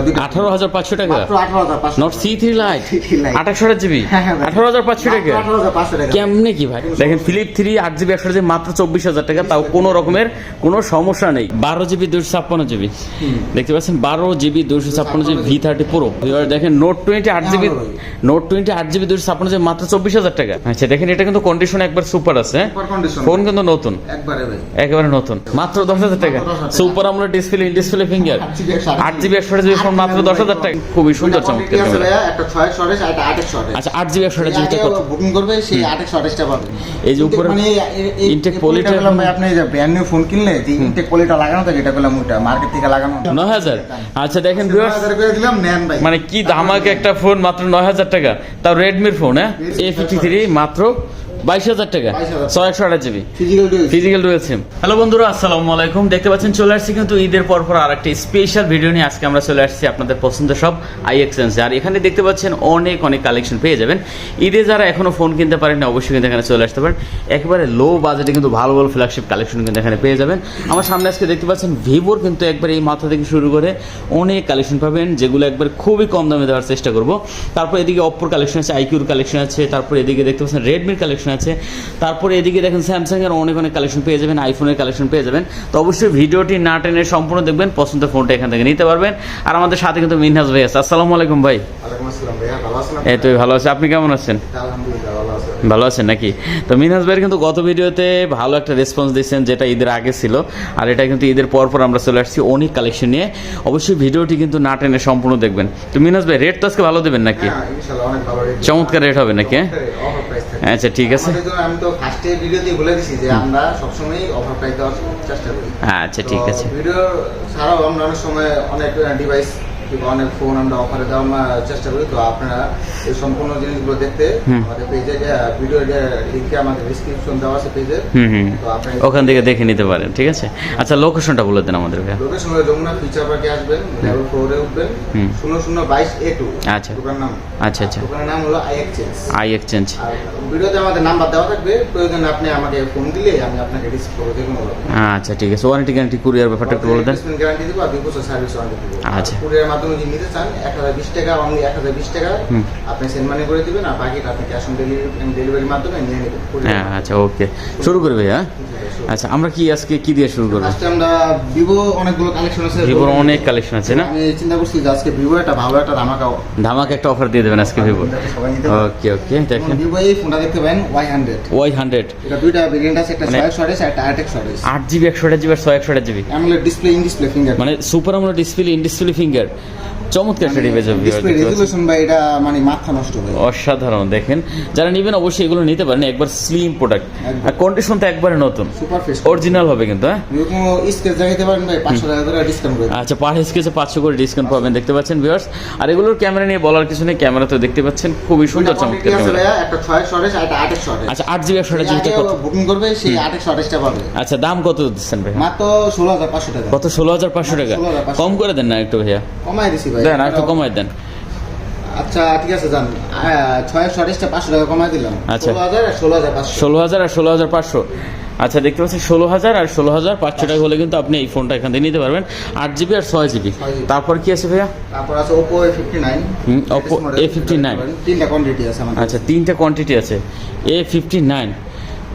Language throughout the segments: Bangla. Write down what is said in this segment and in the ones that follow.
18,500 টাকা নট C3 লাইট 28GB 18,500 টাকা কেমনে কি ভাই? দেখেন ফিলিপ 3 8GB 128GB মাত্র 24,000 টাকা, তাও কোনো রকমের কোনো সমস্যা নেই। 12GB 256GB দেখতে পাচ্ছেন, 12GB 256GB V30 Pro। এবার দেখেন নোট 20 8GB 256GB মাত্র 24,000 টাকা। আচ্ছা দেখেন এটা কিন্তু কন্ডিশন একবার সুপার আছে, ফোন কিন্তু নতুন একেবারে নতুন, মাত্র 10,000 টাকা। Super AMOLED display, in display finger, 8GB 128GB phone মাত্র 10,000 টাকা। খুবই সুন্দর চমৎকার ক্যামেরা। আচ্ছা 8GB 128GB কত বুকিং করবে সেই 828টা পাবে। এই যে উপরে ইনটেক পলিটা আপনি যে ব্র্যান্ড নিউ ফোন কিনলে যে ইনটেক পলিটা লাগানো থাকে এটা করলাম ওটা মার্কেট থেকে লাগানো 9,000। আচ্ছা দেখেন ভিউয়ার্স, 9,000 করে দিলাম নেন ভাই। মানে কি ধামাকে একটা ফোন মাত্র 9,000 টাকা, তাও রেডমির ফোন। হ্যাঁ A53 মাত্র 22,000 টাকা, 628GB physical dual SIM. Hello বন্ধুরা, আসসালামু আলাইকুম। দেখতে পাচ্ছেন চলে আসছি কিন্তু ঈদের পর আরেকটা স্পেশাল ভিডিও নিয়ে। আজকে আমরা চলে আসছি আপনাদের পছন্দের সব iExchange, আর এখানে দেখতে পাচ্ছেন অনেক কালেকশন পেয়ে যাবেন। ঈদে যারা এখনো ফোন কিনতে পারেন না অবশ্যই কিন্তু এখানে চলে আসতে পারেন। একেবারে লো বাজেটে কিন্তু ভালো ভালো ফ্ল্যাগশিপ কালেকশন কিন্তু এখানে পেয়ে যাবেন। আমার সামনে আজকে দেখতে পাচ্ছেন ভিভোর কিন্তু একবার এই মাথা থেকে শুরু করে অনেক কালেকশন পাবেন, যেগুলো একবার খুবই কম দামে দেওয়ার চেষ্টা করব। তারপর এদিকে অপ্পোর কালেকশন আছে, আইকিউর কালেকশন আছে, তারপর এদিকে দেখতে পাচ্ছেন রেডমির কালেকশন আছে, তারপরে এদিকে দেখেন স্যামসাং এর অনেক কালেকশন পেয়ে যাবেন, আইফোনের কালেকশন পেয়ে যাবেন। তো অবশ্যই ভিডিওটি না টেনে সম্পূর্ণ দেখবেন, পছন্দের ফোনটা এখান থেকে নিতে পারবেন। আর আমাদের সাথে কিন্তু মিনহাজ ভাই আছে। আসসালামু আলাইকুম ভাই। ওয়ালাইকুম আসসালাম ভাইয়া, ভালো আছেন? এই তো ভালো আছি, আপনি কেমন আছেন? আলহামদুলিল্লাহ ভালো আছি। ভালো আছেন নাকি? তো মিনহাজ ভাইয়ের কিন্তু গত ভিডিওতে ভালো একটা রেসপন্স দিয়েছেন, যেটা ঈদের আগে ছিল, আর এটা কিন্তু ঈদের পর আমরা চলে আসছি অনেক কালেকশন নিয়ে। অবশ্যই ভিডিওটি কিন্তু না টেনে সম্পূর্ণ দেখবেন। তো মিনহাজ ভাই রেট তো আজকে ভালো দেবেন নাকি? হ্যাঁ ইনশাআল্লাহ অনেক ভালো রেট, চমৎকার রেট হবে নাকি? অফার প্রাইস থাকবে। আচ্ছা ঠিক আছে, আমি তো ফার্স্টে ভিডিওতে বলে দিছি যে আমরা সবসময় অফার প্রাইস দেওয়ার চেষ্টা করি। আচ্ছা ঠিক আছে। ভিডিও ছাড়াও আমরা অনেক সময় অনেক ডিভাইস কিংবা অনেক ফোন আমরা অফারে দেওয়ার চেষ্টা করি। তো আপনারা এই সম্পূর্ণ জিনিসগুলো দেখতে আমাদের পেজে ভিডিও লিংকে আমাদের ডেসক্রিপশন দেওয়া আছে পেজে, তো আপনি ওখান থেকে দেখে নিতে পারেন। ঠিক আছে, আচ্ছা লোকেশনটা বলে দেন আমাদের ভাই। লোকেশন হলো যমুনা ফিচার পার্কে আসবেন, লেভেল 4 এ উঠবেন, 0022A2 আচ্ছা দোকানের নাম। আচ্ছা আচ্ছা, দোকানের নাম হলো iExchange। আর ভিডিওতে আমাদের নাম্বার দেওয়া থাকবে, প্রয়োজনে আপনি আমাকে ফোন দিলে আমি আপনাকে রিসিভ করব যে কোনো। আচ্ছা ঠিক আছে। ওয়ারেন্টি গ্যারান্টি কুরিয়ার ব্যাপারটা একটু বলে দেন। গ্যারান্টি দিব আর 2 বছর সার্ভিস ওয়ারেন্টি দিব। আচ্ছা কুরিয়ার মাধ্যমে যদি নিতে চান 1020 টাকা, অনলি 1020 টাকা আপনি সেন্ড মানি করে দিবেন, আর বাকিটা আপনি ক্যাশ অন ডেলিভারির মাধ্যমে নিয়ে নেবেন। হ্যাঁ আচ্ছা ওকে, শুরু করি ভাইয়া। আচ্ছা আমরা কি আজকে কি দিয়ে শুরু করব? আজকে আমরা ভিভো অনেকগুলো কালেকশন আছে, ভিভোর অনেক কালেকশন আছে না? আমি চিন্তা করছি যে আজকে ভিভো একটা ভালো একটা ধামাকা একটা অফার দিয়ে দেবেন আজকে ভিভো। ওকে ওকে, দেখেন ভিভো এই ফোনটা দেখতে পাবেন Y100। এটা দুইটা ভেরিয়েন্ট আছে, একটা 628 একটা 828। 8GB 128GB আর 628GB AMOLED display, in display finger, মানে super AMOLED display, in display finger, চমৎকার একটা ডিভাইস হবে। ডিসপ্লে রেজোলিউশন ভাই এটা মানে মাথা নষ্ট হয়ে যায়, অসাধারণ। দেখেন যারা নেবেন অবশ্যই এগুলো নিতে পারেন, একবার স্লিম প্রোডাক্ট, আর কন্ডিশন তো একবারে নতুন, সুপার ফ্রেশ অরিজিনাল হবে কিন্তু। হ্যাঁ এরকম স্কেচ দেখাইতে পারেন ভাই, 500 টাকা করে ডিসকাউন্ট করে। আচ্ছা পার স্কেচে 500 করে ডিসকাউন্ট পাবেন, দেখতে পাচ্ছেন ভিউয়ার্স। আর এগুলোর ক্যামেরা নিয়ে বলার কিছু নেই, ক্যামেরা তো দেখতে পাচ্ছেন খুবই সুন্দর চমৎকার ক্যামেরা। একটা 628 আর একটা 828। আচ্ছা 8GB 128GB টা কত বুকিং করবে সেই 828টা পাবে। আচ্ছা দাম কত দিচ্ছেন ভাই? মাত্র 16,500 টাকা। কত? 16,500 টাকা। 16,500 কম করে দেন না একটু ভাইয়া, কমাই দিছি ভাই, দেন একটু কমাই দেন। আচ্ছা ঠিক আছে যান, 628টা 500 টাকা কমাই দিলাম। আচ্ছা 16,000 আর 16,500। 16,000 আর 16,500। আচ্ছা দেখতে পাচ্ছেন 16,000 আর 16,500 টাকা হলে কিন্তু আপনি এই ফোনটা এখান থেকে নিতে পারবেন, 8GB আর 6GB। তারপর কি আছে ভাইয়া? তারপর আছে Oppo A59। Oppo A59 তিনটা কোয়ান্টিটি আছে আমাদের। আচ্ছা তিনটা কোয়ান্টিটি আছে A59।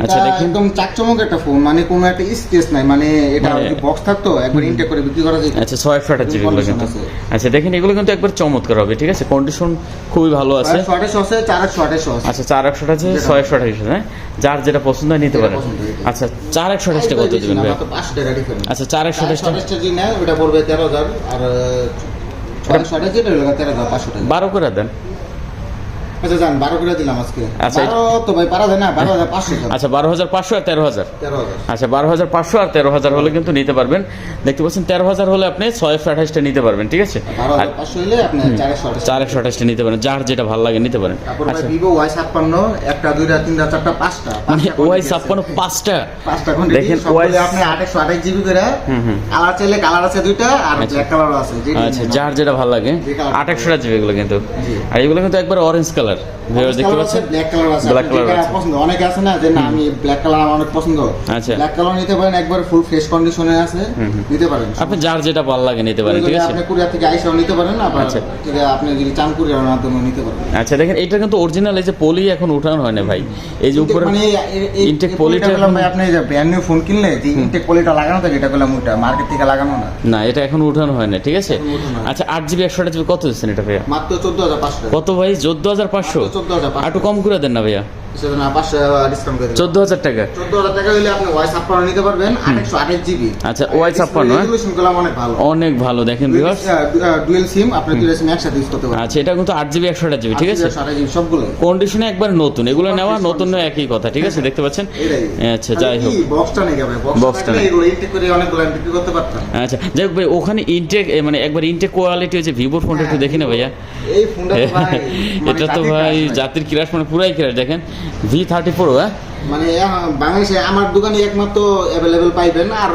আচ্ছা দেখেন একদম চাকচমক একটা ফোন, মানে কোনো একটা স্কেচ নাই, মানে এটা যদি বক্স থাকতো একবার ইনটেক করে বিক্রি করা যেত। আচ্ছা 628GB গুলো কিন্তু। আচ্ছা দেখেন এগুলো কিন্তু একবার চমৎকার হবে, ঠিক আছে, কন্ডিশন খুবই ভালো আছে। 628 আছে, 428 আছে। আচ্ছা 428 আছে, 628 আছে, যার যেটা পছন্দ হয় নিতে পারেন। আচ্ছা 428 টা কত দিবেন ভাই? 500 টাকা ডিফারেন্স। আচ্ছা 428 টা যদি নেয় ওটা পড়বে 13,000, আর 628 যেটা হলো 13,500 টাকা। 12 করে দেন। আচ্ছা জান 12 করে দিলাম আজকে। আচ্ছা 12 তো ভাই পারা যায় না, 12,500 টাকা। আচ্ছা 12,500 আর 13,000। 13,000। আচ্ছা 12,500 আর 13,000 হলে কিন্তু নিতে পারবেন। দেখতে পাচ্ছেন 13,000 হলে আপনি 628 টা নিতে পারবেন, ঠিক আছে। 12,500 হলে আপনি 428 টা নিতে পারেন, যার যেটা ভালো লাগে নিতে পারেন। তারপর ভাই Vivo Y56 একটা দুইটা তিনটা চারটা পাঁচটা, মানে Y56 পাঁচটা কোয়ান্টিটি। দেখেন সবগুলো আপনি 28GB করে। কালার চাইলে কালার আছে দুইটা, আর ব্ল্যাক কালারও আছে। আচ্ছা যার যেটা ভালো লাগে 28GB এগুলো কিন্তু। আর এগুলো কিন্তু একবার অরেঞ্জ কালার, কালার দেখতে পাচ্ছেন, ব্ল্যাক কালার আছে, ব্ল্যাক কালার আছে। পছন্দ অনেকে আছে না যে না আমি ব্ল্যাক কালার আমার অনেক পছন্দ, আচ্ছা। ব্ল্যাক কালার নিতে পারেন, একবার ফুল ফ্রেশ কন্ডিশনে আছে, নিতে পারেন। আপনি যার যেটা ভালো লাগে নিতে পারেন, ঠিক আছে। আপনি কুরিয়ার থেকে আইসাও নিতে পারেন, আবার আচ্ছা। ঠিক আছে আপনি যদি চান কুরিয়ারের মাধ্যমে নিতে পারেন। আচ্ছা দেখেন এটা কিন্তু অরিজিনাল, এই যে পলি এখন উঠানো হয় না ভাই, এই যে উপরে মানে ইনটেক পলিটা ভাই আপনি যে ব্র্যান্ড নিউ ফোন কিনলে যে ইনটেক পলিটা লাগানো থাকে এটা করলাম ওটা মার্কেট থেকে লাগানো না, না, এটা এখন উঠানো হয় না, ঠিক আছে। এখন উঠানো হয় না। আচ্ছা 8GB 128GB কত দিচ্ছেন এটা ভাইয়া? মাত্র 14,500 টাকা। কত ভাই? 14,500? 14,500 একটু কম করে দেন না ভাইয়া, সেটা না 500 ডিসকাউন্ট করে দিবেন। 14,000 টাকা। 14,000 টাকা হলে আপনি Y56 নিতে পারবেন 828GB। আচ্ছা Y56, রেজোলিউশন গুলো অনেক ভালো, অনেক ভালো দেখেন ভিউয়ার্স। ডুয়াল সিম আপনি দুইটা সিম একসাথে ইউজ করতে পারবেন। আচ্ছা এটা কিন্তু 8GB 128GB, ঠিক আছে। 828GB সবগুলো কন্ডিশনে একবার নতুন, এগুলো নেওয়া নতুন নয়, একই কথা, ঠিক আছে, দেখতে পাচ্ছেন। আচ্ছা যাই হোক, বক্সটা নেই ভাই, বক্সটা বক্সটা নেই। এগুলো ইনটেক করে অনেকগুলো আমি বিক্রি করতে পারতাম। আচ্ছা যাই হোক ভাই, ওখানে ইনটেক মানে একবার ইনটেক কোয়ালিটি হচ্ছে ভিভোর ফোনটা একটু দেখি না ভাইয়া। এই ফোনটা তো ভাই এটা তো ভাই জাতির ক্রাশ, মানে পুরাই ক্রাশ। দেখেন V34, হ্যাঁ মানে বাংলাদেশে আমার দোকানে একমাত্র অ্যাভেলেবেল পাইবেন, আর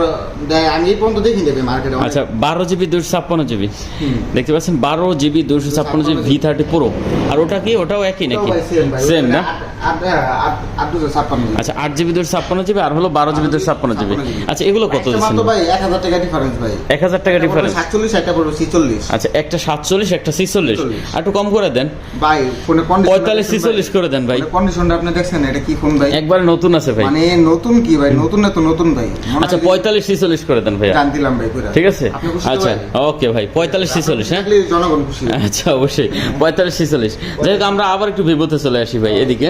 আমি এই পর্যন্ত দেখি দেবে মার্কেটে। আচ্ছা 12GB 256GB দেখতে পাচ্ছেন, 12GB 256GB V30 Pro। আর ওটা কি, ওটাও একই নাকি? সেম না? আচ্ছা 8GB 256GB আর হলো 12GB 256GB। আচ্ছা এগুলো কত দিচ্ছেন মাত্র ভাই 1000 টাকা ডিফারেন্স ভাই। 1000 টাকা ডিফারেন্স। 47 একটা পড়বে 46। আচ্ছা একটা 47 একটা 46, আর একটু কম করে দেন ভাই ফোনে কন্ডিশন 45 46 করে দেন ভাই। কন্ডিশনটা আপনি দেখছেন এটা কি ফোন ভাই? একবার নতুন আছে ভাই, মানে নতুন কি ভাই, নতুন না তো নতুন ভাই। আচ্ছা 45 46 করে দেন ভাইয়া, জান দিলাম ভাই পুরো। ঠিক আছে। আপনি খুশি তো আচ্ছা ভাই? ওকে ভাই 45 46, হ্যাঁ দেখলে জনগণ খুশি। আচ্ছা অবশ্যই 45 46। যাই হোক আমরা আবার একটু ভিভোতে চলে আসি ভাই। এদিকে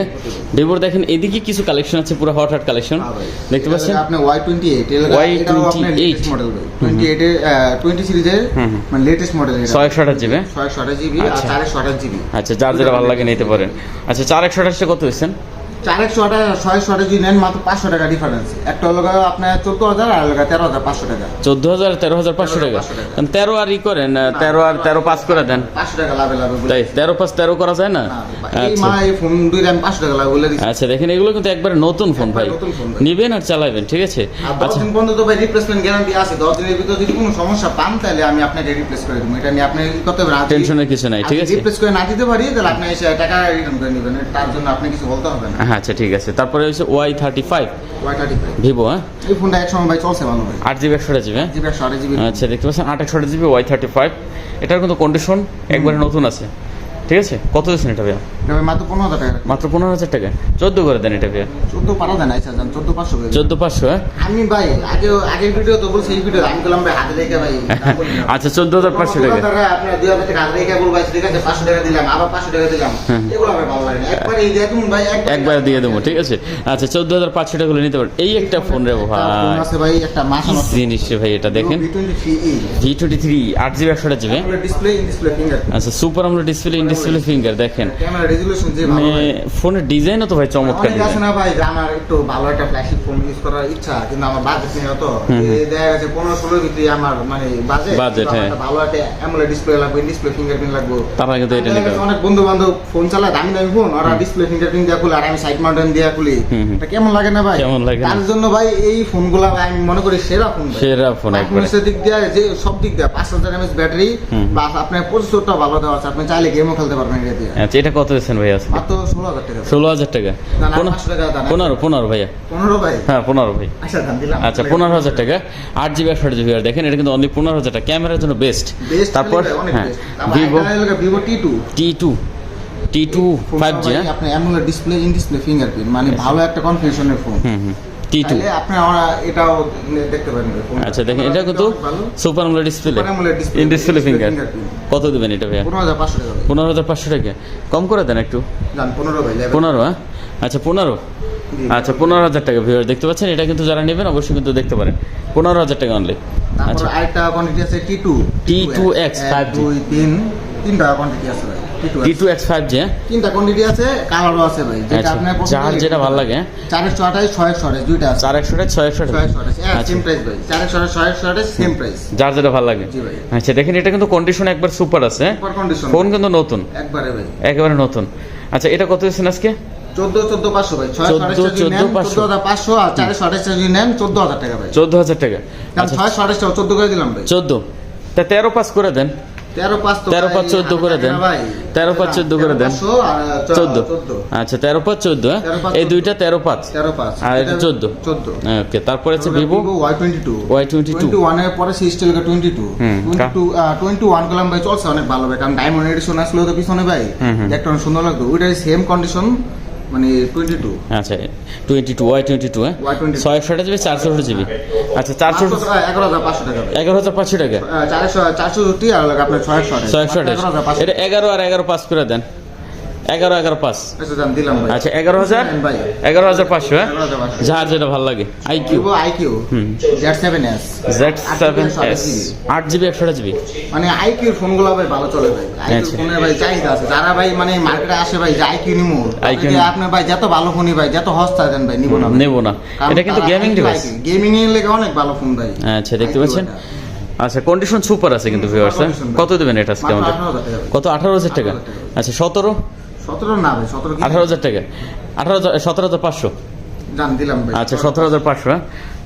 ভিভোর দেখেন, এদিকে কিছু কালেকশন আছে, পুরো হট হট কালেকশন দেখতে পাচ্ছেন। আপনি Y28 Y28 মডেল ভাই, 28 এর 20 সিরিজের মানে লেটেস্ট মডেল এটা। 628GB, 628GB আর আচ্ছা। 428GB। আচ্ছা যার যেটা ভালো লাগে নিতে পারেন। আচ্ছা 4128 কত হয়েছেন? 628GB নেন মাত্র 500 টাকা ডিফারেন্স। একটা হলো আপনার 14,000 আর হলো 13,500 টাকা। 14,000 13,500 টাকা। 13 আর ই করেন, 13 আর 13 পাস করে দেন। 500 টাকা লাভে বলে। তাই 13 পাস 13 করা যায় না? এই মা এই ফোন দুইটা আমি 500 টাকা লাভে বলে দিচ্ছি। আচ্ছা দেখেন এগুলো কিন্তু একবারে নতুন ফোন ভাই, নতুন ফোন ভাই। নিবেন আর চালাবেন, ঠিক আছে। আর 10 দিন পর্যন্ত তো ভাই রিপ্লেসমেন্ট গ্যারান্টি আছে। 10 দিনের ভিতর যদি কোনো সমস্যা পান তাহলে আমি আপনাকে রিপ্লেস করে দেব। এটা নিয়ে আপনি করতে পারেন, টেনশনের কিছু নাই, ঠিক আছে। রিপ্লেস করে না দিতে পারি তাহলে আপনি এসে টাকা রিটার্ন করে নেবেন, তার জন্য আপনি কিছু বলতে হবে না। হ্যাঁ আচ্ছা ঠিক আছে। তারপরে হচ্ছে Y35 Y35 ভিভো, হ্যাঁ এই ফোনটা এক সময় ভাই চলছে ভালো ভাই। 8GB 128GB, হ্যাঁ 128GB। আচ্ছা দেখতে পাচ্ছেন 828GB Y35। এটার কিন্তু কন্ডিশন একবারে নতুন আছে, ঠিক আছে। কত দিচ্ছেন এটা ভাইয়া? এটা ভাই মাত্র 15,000 টাকা। মাত্র 15,000 টাকা। 14 করে দেন এটা ভাইয়া। 14 পারা দেন, আচ্ছা জান 14,500 করে। 14,500, হ্যাঁ আমি ভাই আগের ভিডিও তো বলছি, এই ভিডিও আমি বললাম ভাই হাতে রেখে ভাই দাম বলি না। আচ্ছা 14,500 টাকা। আপনার 2,000 টাকা হাতে রেখে বলবো ঠিক আছে 500 টাকা দিলাম, আবার 500 টাকা দিলাম, এগুলো আমার ভালো লাগে না। একবার এই দিয়ে তুমি ভাই একবার দিয়ে দেবো, ঠিক আছে। আচ্ছা 14,500 টাকা করে নিতে পারেন। এই একটা ফোন রে ভাই, আছে ভাই একটা মাস কি জিনিস রে ভাই এটা দেখেন। V23 8GB 128GB, display in display finger. আচ্ছা super AMOLED display, in display finger দেখেন। ক্যামেরা রেজোলিউশন যে ভালো মানে ভাই। ফোনের ডিজাইনও তো ভাই চমৎকার অনেকে আছে ডিজাইন। না ভাই যে আমার একটু ভালো একটা ফ্ল্যাশি ফোন ইউজ করার ইচ্ছা, কিন্তু আমার বাজেট নেই অত। দেখা গেছে 15-16 ভিতরে আমার মানে বাজেট, হ্যাঁ। ভালো একটা অ্যামোলেড ডিসপ্লে লাগবে, ডিসপ্লে ফিঙ্গারপ্রিন্ট লাগবে। তারা কিন্তু এটা নিতে পারে। অনেক বন্ধু বান্ধব ফোন চালায় দামি দামি ফোন, ওরা ডিসপ্লে ফিঙ্গারপ্রিন্ট দিয়ে খুলে আর আমি সাইড মাউন্টেন দিয়ে খুলি, এটা কেমন লাগে না ভাই? কেমন লাগে না? তার জন্য ভাই এই ফোনগুলো আমি মনে করি সেরা ফোন ভাই। সেরা ফোন একবারে। পারফরম্যান্সের দিক দিয়ে যে সব দিক দিয়ে 5000 mAh ব্যাটারি প্লাস আপনার প্রসেসরটা ভালো দেওয়া আছে, আপনি চাইলে গেমও খেলতে পারবেন এটা দিয়ে। আচ্ছা এটা কত দিচ্ছেন ভাই আজকে? মাত্র 16,000 টাকা। 16,000 টাকা। না, না, 500 টাকা দাম। 15 ভাইয়া। 15 ভাই। হ্যাঁ 15 ভাই। আচ্ছা দাম দিলাম। আচ্ছা 15,000 টাকা 8GB 128GB। আর দেখেন এটা কিন্তু অনলি 15,000 টাকা, ক্যামেরার জন্য বেস্ট। বেস্ট তারপর হ্যাঁ ভিভো ভিভো T2 5G, হ্যাঁ আপনি AMOLED display in display fingerprint মানে ভালো একটা কনফিগারেশনের ফোন। T2 তাহলে আপনি এটাও দেখতে পারেন ভাই ফোনটা। আচ্ছা দেখেন এটা কিন্তু ভালো। Super AMOLED display, Super AMOLED display, in display finger. fingerprint। কত দিবেন এটা ভাইয়া? 15,500 টাকা ভাই। 15,500 টাকা। কম করে দেন একটু। জান 15 ভাই। 15, হ্যাঁ আচ্ছা 15। আচ্ছা 15,000 টাকা ভিউয়ার দেখতে পাচ্ছেন। এটা কিন্তু যারা নেবেন অবশ্যই কিন্তু দেখতে পারেন 15,000 টাকা অনলি। তারপর আচ্ছা আরেকটা কোয়ান্টিটি আছে T2X 5G। 2 3 তিনটা কোয়ান্টিটি আছে ভাই। T2X 5G, হ্যাঁ তিনটা কোয়ান্টিটি আছে, কালারও আছে ভাই, যেটা আচ্ছা, আপনার পছন্দ যার যেটা ভালো লাগে। 428 628 দুইটা আছে। 428 628। 628 আচ্ছা সেম প্রাইস ভাই। 428 628 সেম প্রাইস। যার যেটা ভালো লাগে। জি ভাই। আচ্ছা দেখেন এটা কিন্তু কন্ডিশন একবার সুপার আছে, সুপার কন্ডিশন। ফোন কিন্তু নতুন, একবারে ভাই। একেবারে নতুন। আচ্ছা এটা কত দিচ্ছেন আজকে? 14,500 ভাই। 14,500 14,500 আর 428 যদি নেন 14,000 টাকা ভাই। 14,000 টাকা। কারণ আচ্ছা 628 14 করে দিলাম ভাই। 14 তা 13 পাস করে দেন। 13,5,14 করে দেন, 13,5,14 করে দেন, 14, আচ্ছা 13,5,14, এই দুইটা 13,5 আর এটা 14, ওকে। তারপরে আছে ভিভো Y22, 21 এর পরে সিস্টেল 21 কলম ভাই চলছে অনেক ভালো ভাই, কারণ ডায়মন্ড এডিশন আসলে তো পিছনে ভাই একটা অনেক সুন্দর লাগতো, ওইটাই সেম কন্ডিশন মানে 22, আচ্ছা 22 Y22, হ্যাঁ 628 জিবি 400 জিবি, আচ্ছা 11,500 টাকা, 11,500 টাকা, 460 আর আপনার 628, এটা 11 আর 11,500 করে দেন, 11,500, আচ্ছা দাম দিলাম ভাই, আচ্ছা 11,500, হ্যাঁ যার যেটা ভালো লাগে। আইকিউ Z7s 8 জিবি 128 জিবি, মানে আইকিউর ফোনগুলো ভাই ভালো চলে ভাই, আইকিউ ফোনের ভাই চাহিদা আছে, যারা ভাই মানে মার্কেটে আসে ভাই যে আইকিউ নিমু, আপনি ভাই যত ভালো ফোনই ভাই যত সস্তা দেন ভাই নিব না, এটা কিন্তু গেমিং ডিভাইস, গেমিং এর লেগে অনেক ভালো ফোন ভাই। আচ্ছা দেখতে পাচ্ছেন, আচ্ছা কন্ডিশন সুপার আছে কিন্তু ভিউয়ার্স, কত দিবেন এটা আজকে আমাদের? কত? 18,000 টাকা, আচ্ছা 17 না ভাই 17 18,000 টাকা, 17,500 জান দিলাম ভাই, আচ্ছা 17,500, হ্যাঁ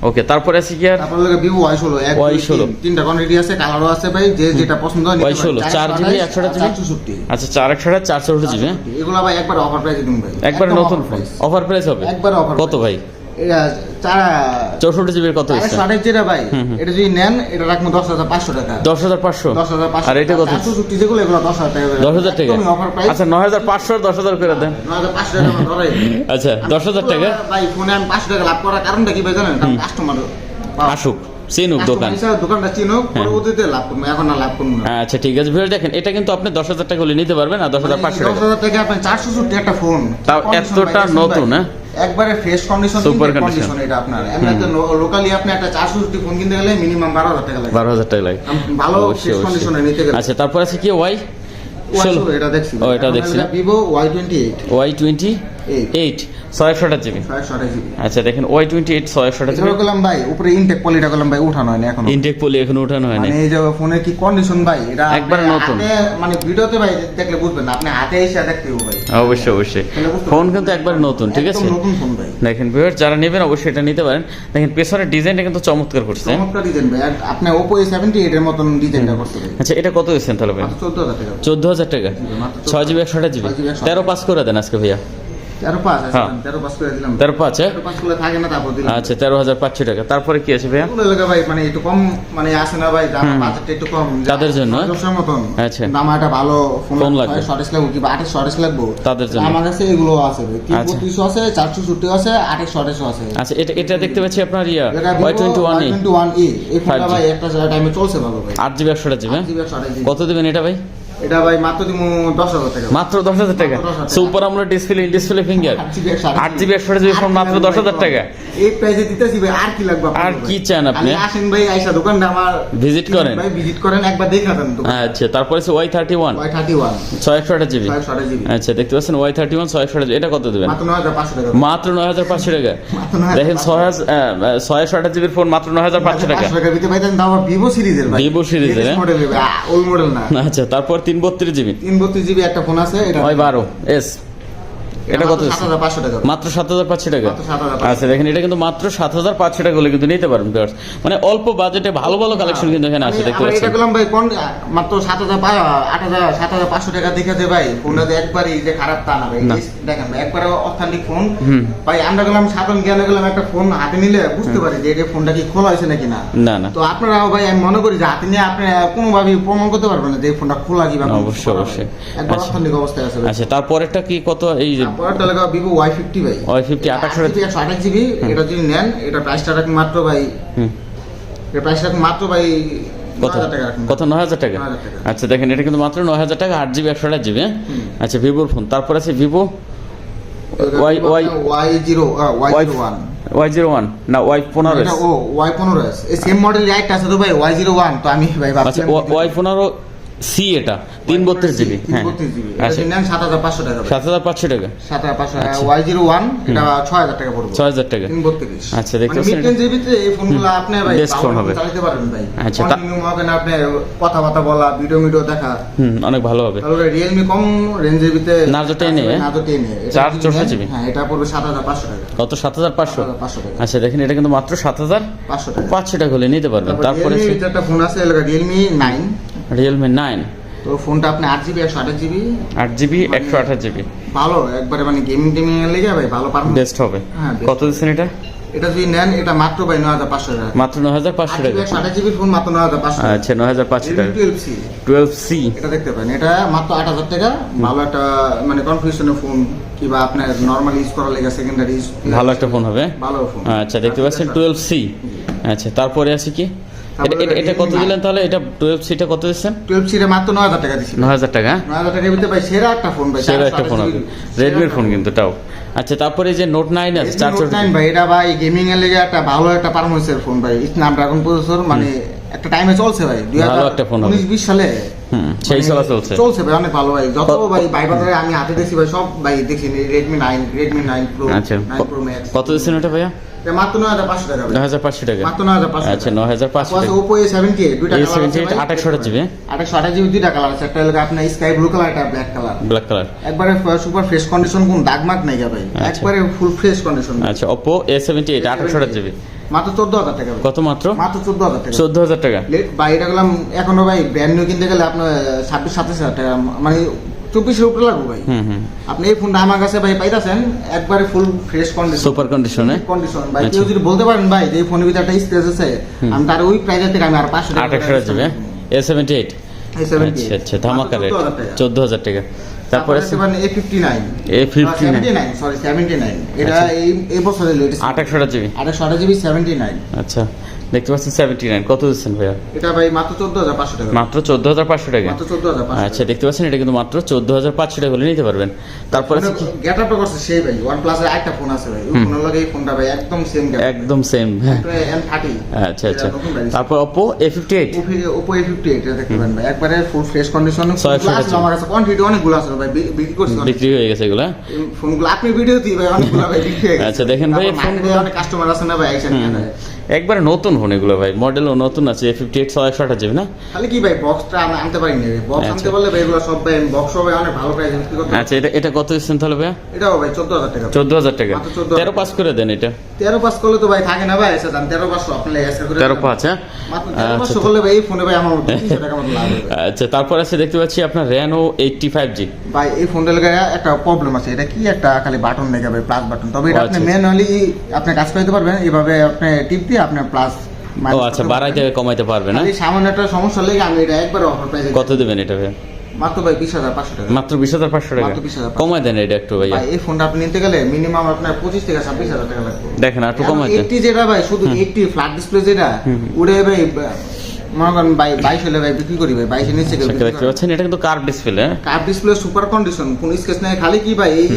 ওকে। তারপরে আছে কি আর? তারপর লাগে ভিভো Y16 তিনটা কোয়ান্টিটি আছে, কালারও আছে ভাই, যে যেটা পছন্দ হয় Y16 4 জিবি 128 আচ্ছা 428 জিবি, হ্যাঁ এগুলা ভাই একবার অফার প্রাইসে দিন ভাই, একবার নতুন ফোন অফার প্রাইস হবে, একবার অফার কত ভাই? এটা 64 জিবির কত হচ্ছে? 60 যেটা ভাই, এটা যদি নেন এটা রাখবো 10,500 টাকা, 10,500, আর এটা কত? 460 যেগুলো এগুলো 10,000 টাকা, 10,000 টাকা, আচ্ছা 9,500 আর 10,000 করে দেন, 9,500 টাকা ধরে, আচ্ছা 10,000 টাকা ভাই ফোনে আমি 500 টাকা লাভ করার কারণটা কি ভাই জানেন? কারণ কাস্টমার আসুক চিনুক দোকানটা চিনুক, পরবর্তীতে লাভ করবো, এখন না লাভ করবো না। আচ্ছা ঠিক আছে ভিউয়ার, দেখেন এটা কিন্তু আপনি 10,000 টাকা হলে নিতে পারবেন, আর 10,500 টাকা, 10,000 টাকা আপনি 460 একটা ফোন, তাও এতটা নতুন, হ্যাঁ একবারে ফ্রেশ কন্ডিশন, সুপার কন্ডিশন এটা আপনার, এমনিতে লোকালি আপনি একটা 460 ফোন কিনতে গেলে মিনিমাম 12,000 টাকা লাগে, 12,000 টাকা লাগে ভালো ফ্রেশ কন্ডিশনে নিতে গেলে। আচ্ছা তারপর আছে কি এটা দেখছি, ও এটা দেখছি, ভিভো Y28 628 জিবি, আচ্ছা দেখেন Y28 628 জিবি, করলাম ভাই উপরে ইনটেক পলিটা করলাম ভাই, উঠানো হয়নি এখন, ইনটেক পলি এখনো উঠানো হয়নি, মানে এই যে ফোনের কি কন্ডিশন ভাই, এটা একবার নতুন, মানে ভিডিওতে ভাই দেখলে বুঝবেন না, আপনি হাতে এসে দেখতে হবে ভাই, অবশ্যই ফোন কিন্তু একবার নতুন, ঠিক আছে নতুন ফোন ভাই। দেখেন ভিউয়ার যারা নেবেন অবশ্যই এটা নিতে পারেন, দেখেন পেছনের ডিজাইনটা কিন্তু চমৎকার করছে, চমৎকার ডিজাইন ভাই, আপনি Oppo A78 এর মতন ডিজাইনটা করতে ভাই। আচ্ছা এটা কত দিচ্ছেন তাহলে ভাই? 14,000 14,000 টাকা, টাকা, 6 জিবি 128 জিবি, 13,500 করে দেন আজকে ভাইয়া, 13,500 করে দিলাম, 13,500, 13,500 করে থাকে না, তারপর দিলাম, আচ্ছা 13,500 টাকা। তারপরে কি আছে ভাইয়া? ভাই মানে একটু কম মানে আসে না ভাই, দাম বাজেটটা একটু কম তাদের জন্য, মতন, আচ্ছা দাম একটা ভালো ফোন লাগবে, শর্টেজ লাগবে কি 28 শর্টেজ লাগবে, তাদের জন্য আমার কাছে এগুলো আছে ভাই, 332 আছে, 460 আছে, 28 শর্টেজ আছে। আচ্ছা এটা দেখতে পাচ্ছি আপনার Y21e, এই ফোনটা ভাই একটা টাইমে চলছে ভালো ভাই, 8 জিবি 128 জিবি, কত দিবেন এটা ভাই? এটা ভাই মাত্র দিমু 10,000 টাকা, মাত্র 10,000 টাকা, super AMOLED display finger 8 GB 128 GB phone মাত্র 10,000 টাকা, এই প্রাইসে দিতেছি ভাই, আর কি লাগবে? আর কি চান আপনি? আসেন ভাই, আইসা দোকানটা আমার ভিজিট করেন, ভাই ভিজিট করেন, একবার দেখে যাবেন দোকান। আচ্ছা তারপরে আছে Y31 628 জিবি, আচ্ছা দেখতে পাচ্ছেন Y31 628 এটা কত দিবেন? মাত্র 9,500 টাকা, মাত্র 9,500 টাকা, দেখেন 628 জিবির ফোন মাত্র 9,500 টাকা, 500 টাকা দিতে পাইতেন, দাও ভিভো সিরিজের ভাই, ভিভো সিরিজের মডেল ওল্ড মডেল না। আচ্ছা তারপর 332 জিবি, 332 জিবি একটা ফোন আছে, এটা Y12s, এটা কত? 7,500 টাকা, মাত্র 7,500 টাকা, মাত্র 7,500 আচ্ছা দেখেন এটা কিন্তু মাত্র 7,500 টাকা হলে কিন্তু নিতে পারেন ভিউয়ার্স, মানে অল্প বাজেটে ভালো ভালো কালেকশন কিন্তু এখানে আছে, দেখতে পাচ্ছেন। এটা করলাম ভাই কোন মাত্র 7,500 টাকা দেখে দে ভাই, ফোনটা একবারই যে খারাপ তা না ভাই, দেখেন ভাই একবারে অথেন্টিক ফোন ভাই, আমরা গেলাম সাধারণ জ্ঞানে গেলাম, একটা ফোন হাতে নিলে বুঝতে পারি যে এই ফোনটা কি খোলা হয়েছে নাকি না, না তো আপনারাও ভাই আমি মনে করি যে হাতে নিয়ে আপনি কোনোভাবেই প্রমাণ করতে পারবেন না যে এই ফোনটা খোলা কিভাবে, অবশ্যই একবার অথেন্টিক অবস্থায় আছে। আচ্ছা তারপরেরটা কি কত? এই তারপরটা লাগা ভিভো Y50 ভাই, Y50 128 জিবি, এটা যদি নেন এটা প্রাইসটা রাখুন মাত্র ভাই, এটা প্রাইস রাখুন মাত্র ভাই কত? 9,000 টাকা, আচ্ছা দেখেন এটা কিন্তু মাত্র 9,000 টাকা, 8 জিবি 128 জিবি, আচ্ছা ভিভোর ফোন। তারপর আছে ভিভো Y01 না Y15, এটা ও Y15s, এই সেম মডেল একটা আছে তো ভাই Y01, তো আমি ভাই ভাবছি Y15 সি, এটা 332 জিবি, হ্যাঁ 7,500 টাকা, 7,500 টাকা, 7,500, Y01 এটা 6,000 টাকা পড়বে, 6,000 টাকা, 332, আচ্ছা দেখতে পাচ্ছেন মিড জিবিতে এই ফোনগুলো আপনি ভাই চালাতে পারবেন ভাই, আচ্ছা কন্টিনিউ হবে না, আপনি কথাবার্তা বলা, ভিডিও দেখা অনেক ভালো হবে। তাহলে Realme কম রেঞ্জের ভিতরে Narzo 10 এটা 464 জিবি, হ্যাঁ এটা পড়বে 7,500 টাকা, কত? 7,500 টাকা, আচ্ছা দেখেন এটা কিন্তু মাত্র 7,500 টাকা হলে নিতে পারবেন। তারপরে একটা ফোন আছে Realme 9 রিয়েলমি 9 তো ফোনটা আপনি 8GB 128GB 8GB 128GB ভালো একবারে মানে গেমিং টেমিং এর লেগে ভাই ভালো পারফরম্যান্স বেস্ট হবে। হ্যাঁ, best। কত দিচ্ছেন এটা? এটা যদি নেন এটা মাত্র ভাই 9500 টাকা। মাত্র 9500 টাকা। 128GB ফোন মাত্র 9500 টাকা। আচ্ছা 9500 টাকা। 12C 12C এটা দেখতে পারেন, এটা মাত্র 8000 টাকা। ভালো একটা মানে কনফিগারেশনের ফোন কিংবা আপনার নরমাল ইউজ করার লেগে সেকেন্ডারি ইউজ ভালো একটা ফোন হবে। ভালো ফোন। আচ্ছা দেখতে পাচ্ছেন 12C। আচ্ছা তারপরে আছে কি? এটা কত দিলেন তাহলে? এটা 12C টা কত দিচ্ছেন? 12C টা মাত্র 9000 টাকা দিছি। 9000 টাকা। 9000 টাকার ভিতরে ভাই সেরা একটা ফোন ভাই। সেরা একটা ফোন হবে। রেডমির ফোন কিন্তু তাও। আচ্ছা তারপরে যে নোট 9 আছে 409 ভাই, এটা ভাই গেমিং এর লেগে একটা ভালো একটা পারফরম্যান্সের ফোন ভাই। স্ন্যাপড্রাগন প্রসেসর মানে একটা টাইমে চলছে ভাই। ভালো একটা ফোন হবে। 19-20 সালে সেই চলা চলছে ভাই, অনেক ভালো ভাই। যত ভাই বাজারে আমি হাতে দেখছি ভাই সব ভাই দেখছি Redmi 9 Pro, আচ্ছা 9 Pro Max। কত দিচ্ছেন এটা ভাইয়া? এটা মাত্র 9500 টাকা ভাই। 9500 টাকা। মাত্র 9500 আচ্ছা 9500 টাকা। Oppo A78 দুইটা কালার আছে A78 28GB 28GB দুইটা কালার আছে। একটা হলো আপনার স্কাই ব্লু কালার, একটা ব্ল্যাক কালার। ব্ল্যাক কালার একবারে সুপার ফ্রেশ কন্ডিশন, কোন দাগ মাগ নাই ভাই। একবারে ফুল ফ্রেশ কন্ডিশন। আচ্ছা Oppo A78 28GB মাত্র 14000 টাকা। কত মাত্র? মাত্র 14000 টাকা। 14000 টাকা। ভাই এটা গেলাম এখনো ভাই ব্র্যান্ড নিউ কিনতে গেলে আপনার 26-27 টাকা মানে 24 এর উপরে লাগবে ভাই। আপনি এই ফোনটা আমার কাছে ভাই পাইতাছেন একবারে ফুল ফ্রেশ কন্ডিশন, সুপার কন্ডিশনে কন্ডিশন ভাই। কেউ যদি বলতে পারেন ভাই যে এই ফোনের ভিতরে একটা স্পেস আছে, আমি তার ওই প্রাইসের থেকে আমি আর 500 টাকা 28GB A78। আচ্ছা আচ্ছা ধামাকা রেট 14000 টাকা। তারপরে A59 সরি 79 এটা এই বছরের লেটেস্ট 28GB 28GB 79। আচ্ছা দেখতে পাচ্ছেন 79 কত দিচ্ছেন ভাইয়া? এটা ভাই মাত্র 14500 টাকা। মাত্র 14500 টাকা। মাত্র 14500। আচ্ছা দেখতে পাচ্ছেন এটা কিন্তু মাত্র 14500 টাকা হলে নিতে পারবেন। তারপরে আছে কি? গেটআপটা করছে সেই ভাই OnePlus এর একটা ফোন আছে ভাই, ওই ফোনের লগে এই ফোনটা ভাই একদম সেম গেটআপ, একদম সেম। M30। আচ্ছা আচ্ছা তারপর Oppo A58 Oppo A58 এটা দেখতে পারেন ভাই একবারে ফুল ফ্রেশ কন্ডিশন। 600 আমার কাছে কোয়ান্টিটি অনেকগুলো আছে ভাই, বিক্রি করছি, বিক্রি হয়ে গেছে এগুলা ফোনগুলো আপনি ভিডিও দিই ভাই অনেকগুলো ভাই বিক্রি হয়ে গেছে। আচ্ছা দেখেন ভাই ফোনগুলো অনেক কাস্টমার আছে না ভাই একসাথে একবারে নতুন ফোন এগুলো ভাই, মডেলও নতুন আছে। A58 128GB না? খালি কি ভাই বক্সটা আমরা আনতে পারি না, বক্স আনতে পারলে ভাই এগুলো সব ভাই বক্স হবে অনেক ভালো প্রাইসে বিক্রি করতে। আচ্ছা এটা কত দিচ্ছেন তাহলে ভাই? এটাও ভাই 14000 টাকা। 14000 টাকা। মাত্র 14,000 13 পাস করে দেন এটা। 13 পাস করলে তো ভাই থাকে না ভাই, এসে দাম 13,500 আপনি এসে করে 13 পাস। হ্যাঁ মাত্র 13,500 করলে ভাই এই ফোনে ভাই আমার 300 টাকা মতো লাভ হবে। আচ্ছা তারপর আছে দেখতে পাচ্ছি আপনার Reno 85G ভাই এই ফোনটার লাগা একটা প্রবলেম আছে, এটা কি একটা খালি বাটন লেগে ভাই প্লাস বাটন, তবে এটা আপনি ম্যানুয়ালি আপনি কাজ করতে পারবেন এইভাবে, আপনি টিপ দিয়ে আপনি প্লাস ও আচ্ছা বাড়াইতে কমাইতে পারবে না? এই সামান্য একটা সমস্যা লেগে আমি এটা একবার অফার প্রাইসে। কত দিবেন এটা ভাই? মাত্র ভাই 20500 টাকা। মাত্র 20500 টাকা। মাত্র 20500 কমাই দেন এটা একটু ভাইয়া। ভাই এই ফোনটা আপনি নিতে গেলে মিনিমাম আপনার 25 থেকে 26000 টাকা লাগবে। দেখেন একটু কমাই দেন। 80 যেটা ভাই শুধু 80 ফ্ল্যাট ডিসপ্লে যেটা উড়ে ভাই মনে করেন ভাই 22 হলে ভাই বিক্রি করি ভাই 22 এর নিচে কেউ দেখতে পাচ্ছেন এটা কিন্তু curve display. Curve display super condition, কোন স্কেচ নাই, খালি কি ভাই এই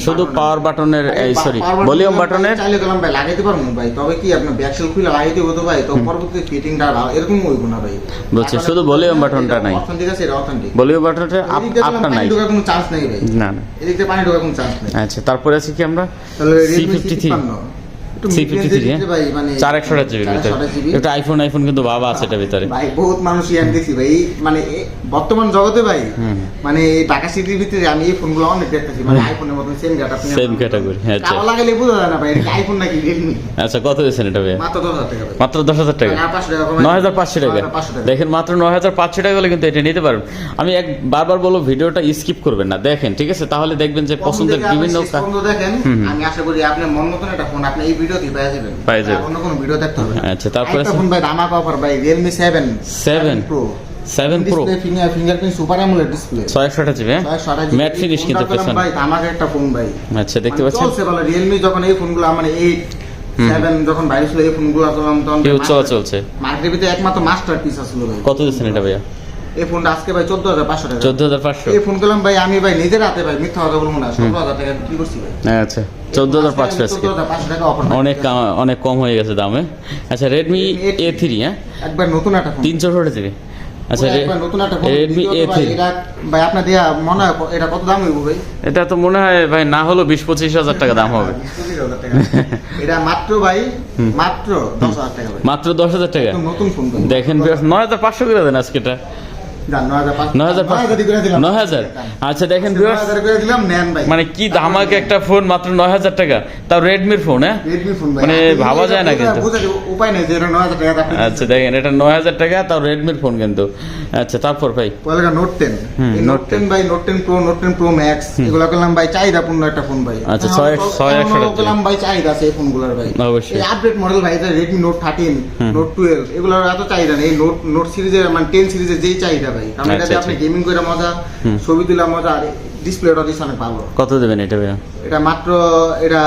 শুধু পাওয়ার বাটনের এই সরি ভলিউম বাটনের চাইলে গেলাম ভাই লাগাইতে পারবো ভাই, তবে কি আপনি ব্যাকসেল খুলে লাগাইতে হতো ভাই, তো পরবর্তী ফিটিংটা ভালো এরকম হইব না ভাই। বুঝছি শুধু ভলিউম বাটনটা নাই, অথেন্টিক আছে, এটা অথেন্টিক ভলিউম বাটনটা আপটা নাই, ঢোকার কোনো চান্স নাই ভাই। না না এদিকে পানি ঢোকার কোনো চান্স নাই। আচ্ছা তারপরে আছে কি আমরা তাহলে C53 ভাই মানে 428GB এর ভিতরে একটা আইফোন কিন্তু বাবা আছে এটার ভিতরে ভাই, বহুত মানুষ ইয়ান দেখছি ভাই মানে বর্তমান জগতে ভাই মানে ঢাকা সিটির ভিতরে আমি এই ফোনগুলো অনেক দেখতেছি, মানে আইফোনের মতন সেম ক্যাটাগরি। আচ্ছা কালো লাগালে বোঝা যায় না ভাই এটা আইফোন নাকি রিয়েলমি। আচ্ছা কত দিয়েছেন এটা ভাই? মাত্র 10000 টাকা ভাই। মাত্র 10000 টাকা। 9500 টাকা। দেখেন মাত্র 9500 টাকা হলে কিন্তু এটা নিতে পারবেন। আমি বারবার বলবো ভিডিওটা স্কিপ করবেন না, দেখেন ঠিক আছে, তাহলে দেখবেন যে পছন্দের বিভিন্ন দেখেন। আমি আশা করি আপনার মন মতন একটা ফোন আপনি এই ভিডিওতে পেয়ে যাবেন, অন্য কোনো ভিডিও দেখতে হবে না। আচ্ছা তারপরে ফোন ভাই দামাক অফার ভাই Realme 7 Pro 7 Pro fingerprint super AMOLED display 628GB mat finish কিন্তু পেছনে ভাই দামাক একটা ফোন ভাই। আচ্ছা দেখতে পাচ্ছেন চলছে ভালো Realme যখন এই ফোনগুলো মানে 8 7 যখন বাইরে ছিল এই ফোনগুলো তখন চলছে মার্কেটের ভিতরে একমাত্র মাস্টারপিস আসলো ভাই। কত দিচ্ছেন এটা ভাইয়া? এই ফোনটা আজকে ভাই 14500 টাকা। 14500 এই ফোন গেলাম ভাই আমি ভাই নিজের হাতে ভাই মিথ্যা কথা বলবো না 17000 টাকা বিক্রি করছি ভাই। আচ্ছা 14500 আজকে 14500 টাকা অফার, অনেক কম হয়ে গেছে দামে। আচ্ছা Redmi A3 হ্যাঁ একবার নতুন একটা ফোন 364GB। আচ্ছা একবার নতুন একটা ফোন Redmi A3 এটা ভাই আপনার দেয়া মনে হয় এটা কত দাম হইব ভাই? এটা তো মনে হয় ভাই না হলো 20-25 টাকা দাম হবে। 20-25 টাকা এটা মাত্র ভাই মাত্র 10000 টাকা ভাই। মাত্র 10000 টাকা নতুন ফোন ভাই। দেখেন 9500 করে দেন আজকে এটা। যান 9500 9,500 করে দিলাম 9,000 আচ্ছা দেখেন viewers, 9000 করে দিলাম নেন ভাই মানে কি ধামাকে একটা ফোন মাত্র 9,000 টাকা, তাও রেডমির ফোন। হ্যাঁ রেডমি ফোন ভাই মানে ভাবা যায় না কিন্তু। বুঝার উপায় নেই যে এটা 9000 টাকা আপনি আচ্ছা দেখেন এটা 9,000 টাকা, তাও রেডমির ফোন কিন্তু। আচ্ছা তারপর ভাই পয়লা নোট 10 এই নোট Note 10 ভাই note 10 pro note 10 pro max এগুলা করলাম ভাই চাহিদাপূর্ণ একটা ফোন ভাই আচ্ছা, 6,100 করলাম ভাই চাহিদা আছে এই ফোনগুলোর ভাই অবশ্যই। এই আপডেট মডেল ভাই এটা রেডমি নোট 13 নোট 12 এগুলোর এত চাহিদা নেই। নোট নোট সিরিজের মানে 10 সিরিজের যেই চাহিদা ভাই, কারণ আচ্ছা, এটাতে আচ্ছা। আপনি গেমিং করে মজা, ছবি তোলা মজা, আর ডিসপ্লেটা দিস অনেক ভালো। কত দেবেন এটা ভাইয়া? এটা মাত্র এটা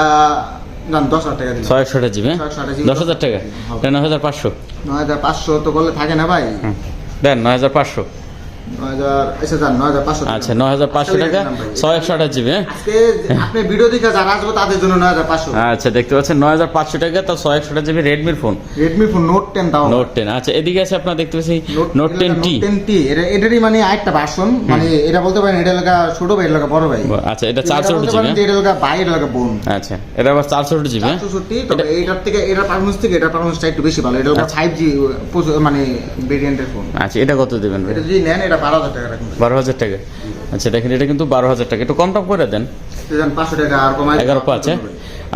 জান 10,000 টাকা দিন। 6,100 জিবি 6,100 10,000 টাকা, হবে। এটা 9,500 9,500 তো বললে থাকে না ভাই। দেন 9,500। 9,000 আচ্ছা জান 9,500 আচ্ছা 9,500 টাকা 6,100 জিবি। আজকে আপনি ভিডিও দেখে যারা আসবে তাদের জন্য 9,500। আচ্ছা দেখতে পাচ্ছেন 9,500 টাকা, তাও 6,100 জিবি রেডমির ফোন রেডমি ফোন নোট 10 দাও। নোট 10। আচ্ছা এদিকে আছে আপনার দেখতে পাচ্ছি নোট 10T। 10T এটারই মানে আরেকটা ভার্সন, মানে এটা বলতে পারেন এটা লাগা ছোট ভাই, এটা লাগা বড় ভাই। আচ্ছা এটা 400 জিবি। এটা লাগা ভাই, এটা লাগা বোন। আচ্ছা এটা আবার 400 জিবি। 460, তবে এটার থেকে এটার পারফরম্যান্স থেকে এটার পারফরম্যান্সটা একটু বেশি ভালো। এটা লাগা 5G মানে ভেরিয়েন্টের ফোন। আচ্ছা এটা কত দেবেন ভাই? এটা যদি নেন এটা 12,000 টাকা রাখুন। 12,000 টাকা। আচ্ছা দেখেন এটা কিন্তু 12,000 টাকা, একটু কম টম করে দেন। দেন 500 টাকা আর কমাই 11 5।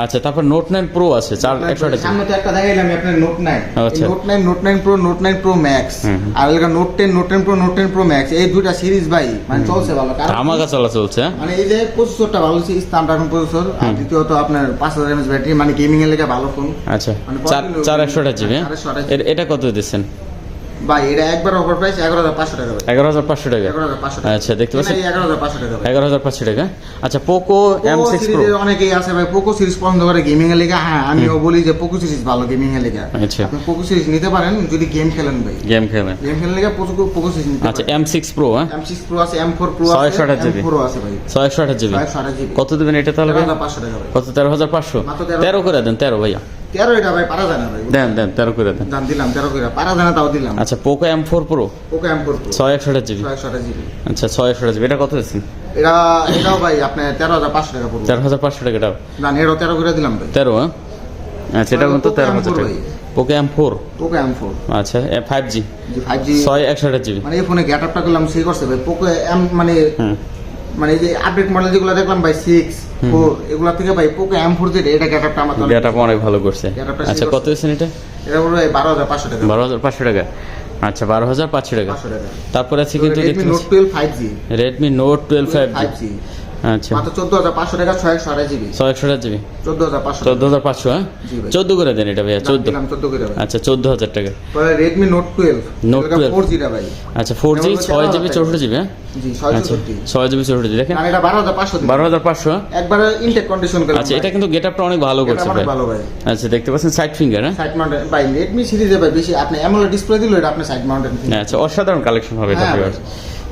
আচ্ছা তারপর নোট 9 প্রো আছে 4,100 টাকা। সামনে তো একটা দেখাইলাম আপনার নোট 9। আচ্ছা। Note 9 pro, note 9 pro max আর এলাকা নোট 10 প্রো ম্যাক্স, এই দুইটা সিরিজ ভাই মানে চলছে ভালো। কারণ ধামাকা চলছে। হ্যাঁ? মানে এই যে প্রসেসরটা ভালো ছিল, স্ন্যাপড্রাগন প্রসেসর, আর দ্বিতীয়ত আপনার 5000 mAh ব্যাটারি, মানে গেমিং এর লেগে ভালো ফোন। আচ্ছা মানে 4,100 জিবি। 4,100 এটা কত দিচ্ছেন ভাই? এটা একবার অফার প্রাইস 11,500 টাকা ভাই। 11,500 টাকা। 11,500 টাকা। আচ্ছা দেখতে পাচ্ছেন 11,500 টাকা ভাই। 11,500 টাকা। আচ্ছা পোকো M6 Pro। সিরিজে অনেকেই আছে ভাই পোকো সিরিজ পছন্দ করে গেমিং এর লেগে। হ্যাঁ আমিও বলি যে পোকো সিরিজ ভালো গেমিং এর লেগে। আচ্ছা আপনি পোকো সিরিজ নিতে পারেন যদি গেম খেলেন ভাই। গেম খেলেন। গেম খেললে লেগে পোকো সিরিজ নিতে আচ্ছা পারেন। M6 Pro। হ্যাঁ M6 Pro আছে, M4 Pro আছে, 628 জিবি। M4 আছে ভাই। 628 জিবি। 628 জিবি। কত দিবেন এটা তাহলে ভাই? 11,500 টাকা ভাই। কত? 13,500। মাত্র 13 করে দেন। 13 ভাইয়া 13 এটা ভাই পারা যায় না ভাই। দেন 13 করে দেন। দাম দিলাম 13 করে, পারা যায় না তাও দিলাম। আচ্ছা Poco M4 Pro Poco M4 Pro 628 GB. 628 GB. আচ্ছা 628 জিবি। এটা কত দিচ্ছেন? এটাও ভাই আপনি 13,500 টাকা পড়বে। 4,500 টাকা এটাও। জান এটাও 13 করে দিলাম ভাই। 13। হ্যাঁ আচ্ছা এটা কিন্তু Poco 13,000 M4 টাকা। ভাই। Poco M4। পোকো M4 আচ্ছা 5G জি 5G 628 জিবি। মানে এই ফোনে গেটআপটা করলাম সেই করছে ভাই। পোকো M মানে মানে এই যে আপডেট মডেল যেগুলো দেখলাম ভাই 6 4 এগুলা থেকে ভাই পোকো M4 যে এটা গেটআপটা আমার তো ডেটা অনেক ভালো করছে। Data-টা আচ্ছা সেই কত দিচ্ছেন এটা? এটা বলবো 12,500 টাকা। 12,500 টাকা। আচ্ছা 12,500 টাকা। 500 টাকা। তারপরে আছে কিন্তু Redmi Note 12 5G Redmi Note 12 5G। 5G আচ্ছা মাত্র 14,500 টাকা 628 জিবি। 628 জিবি। 14,500 14,500। হ্যাঁ জি ভাই। 14 করে দেন এটা ভাইয়া। 14। দিলাম 14 করে ভাই। আচ্ছা 14,000 টাকা। পরে Redmi Note 12 Note 12 4G টা ভাই। আচ্ছা 4G এটা বলতে 6GB 13,000 64GB। হ্যাঁ জি আচ্ছা 664 6GB 64GB দেখেন আর এটা 12,500 দিলাম। 12,500। একবারে ইনটেক কন্ডিশন করলাম। আচ্ছা এটা কিন্তু গেটআপটা অনেক ভালো করছে এটা ভাই। ভালো ভাই। আচ্ছা দেখতে পাচ্ছেন সাইড ফিঙ্গার। হ্যাঁ সাইড মাউন্টেন ভাই Redmi সিরিজে ভাই বেশি আপনি AMOLED ডিসপ্লে দিলে এটা আপনি সাইড মাউন্টেন। আচ্ছা অসাধারণ কালেকশন হবে এটা হ্যাঁ viewers।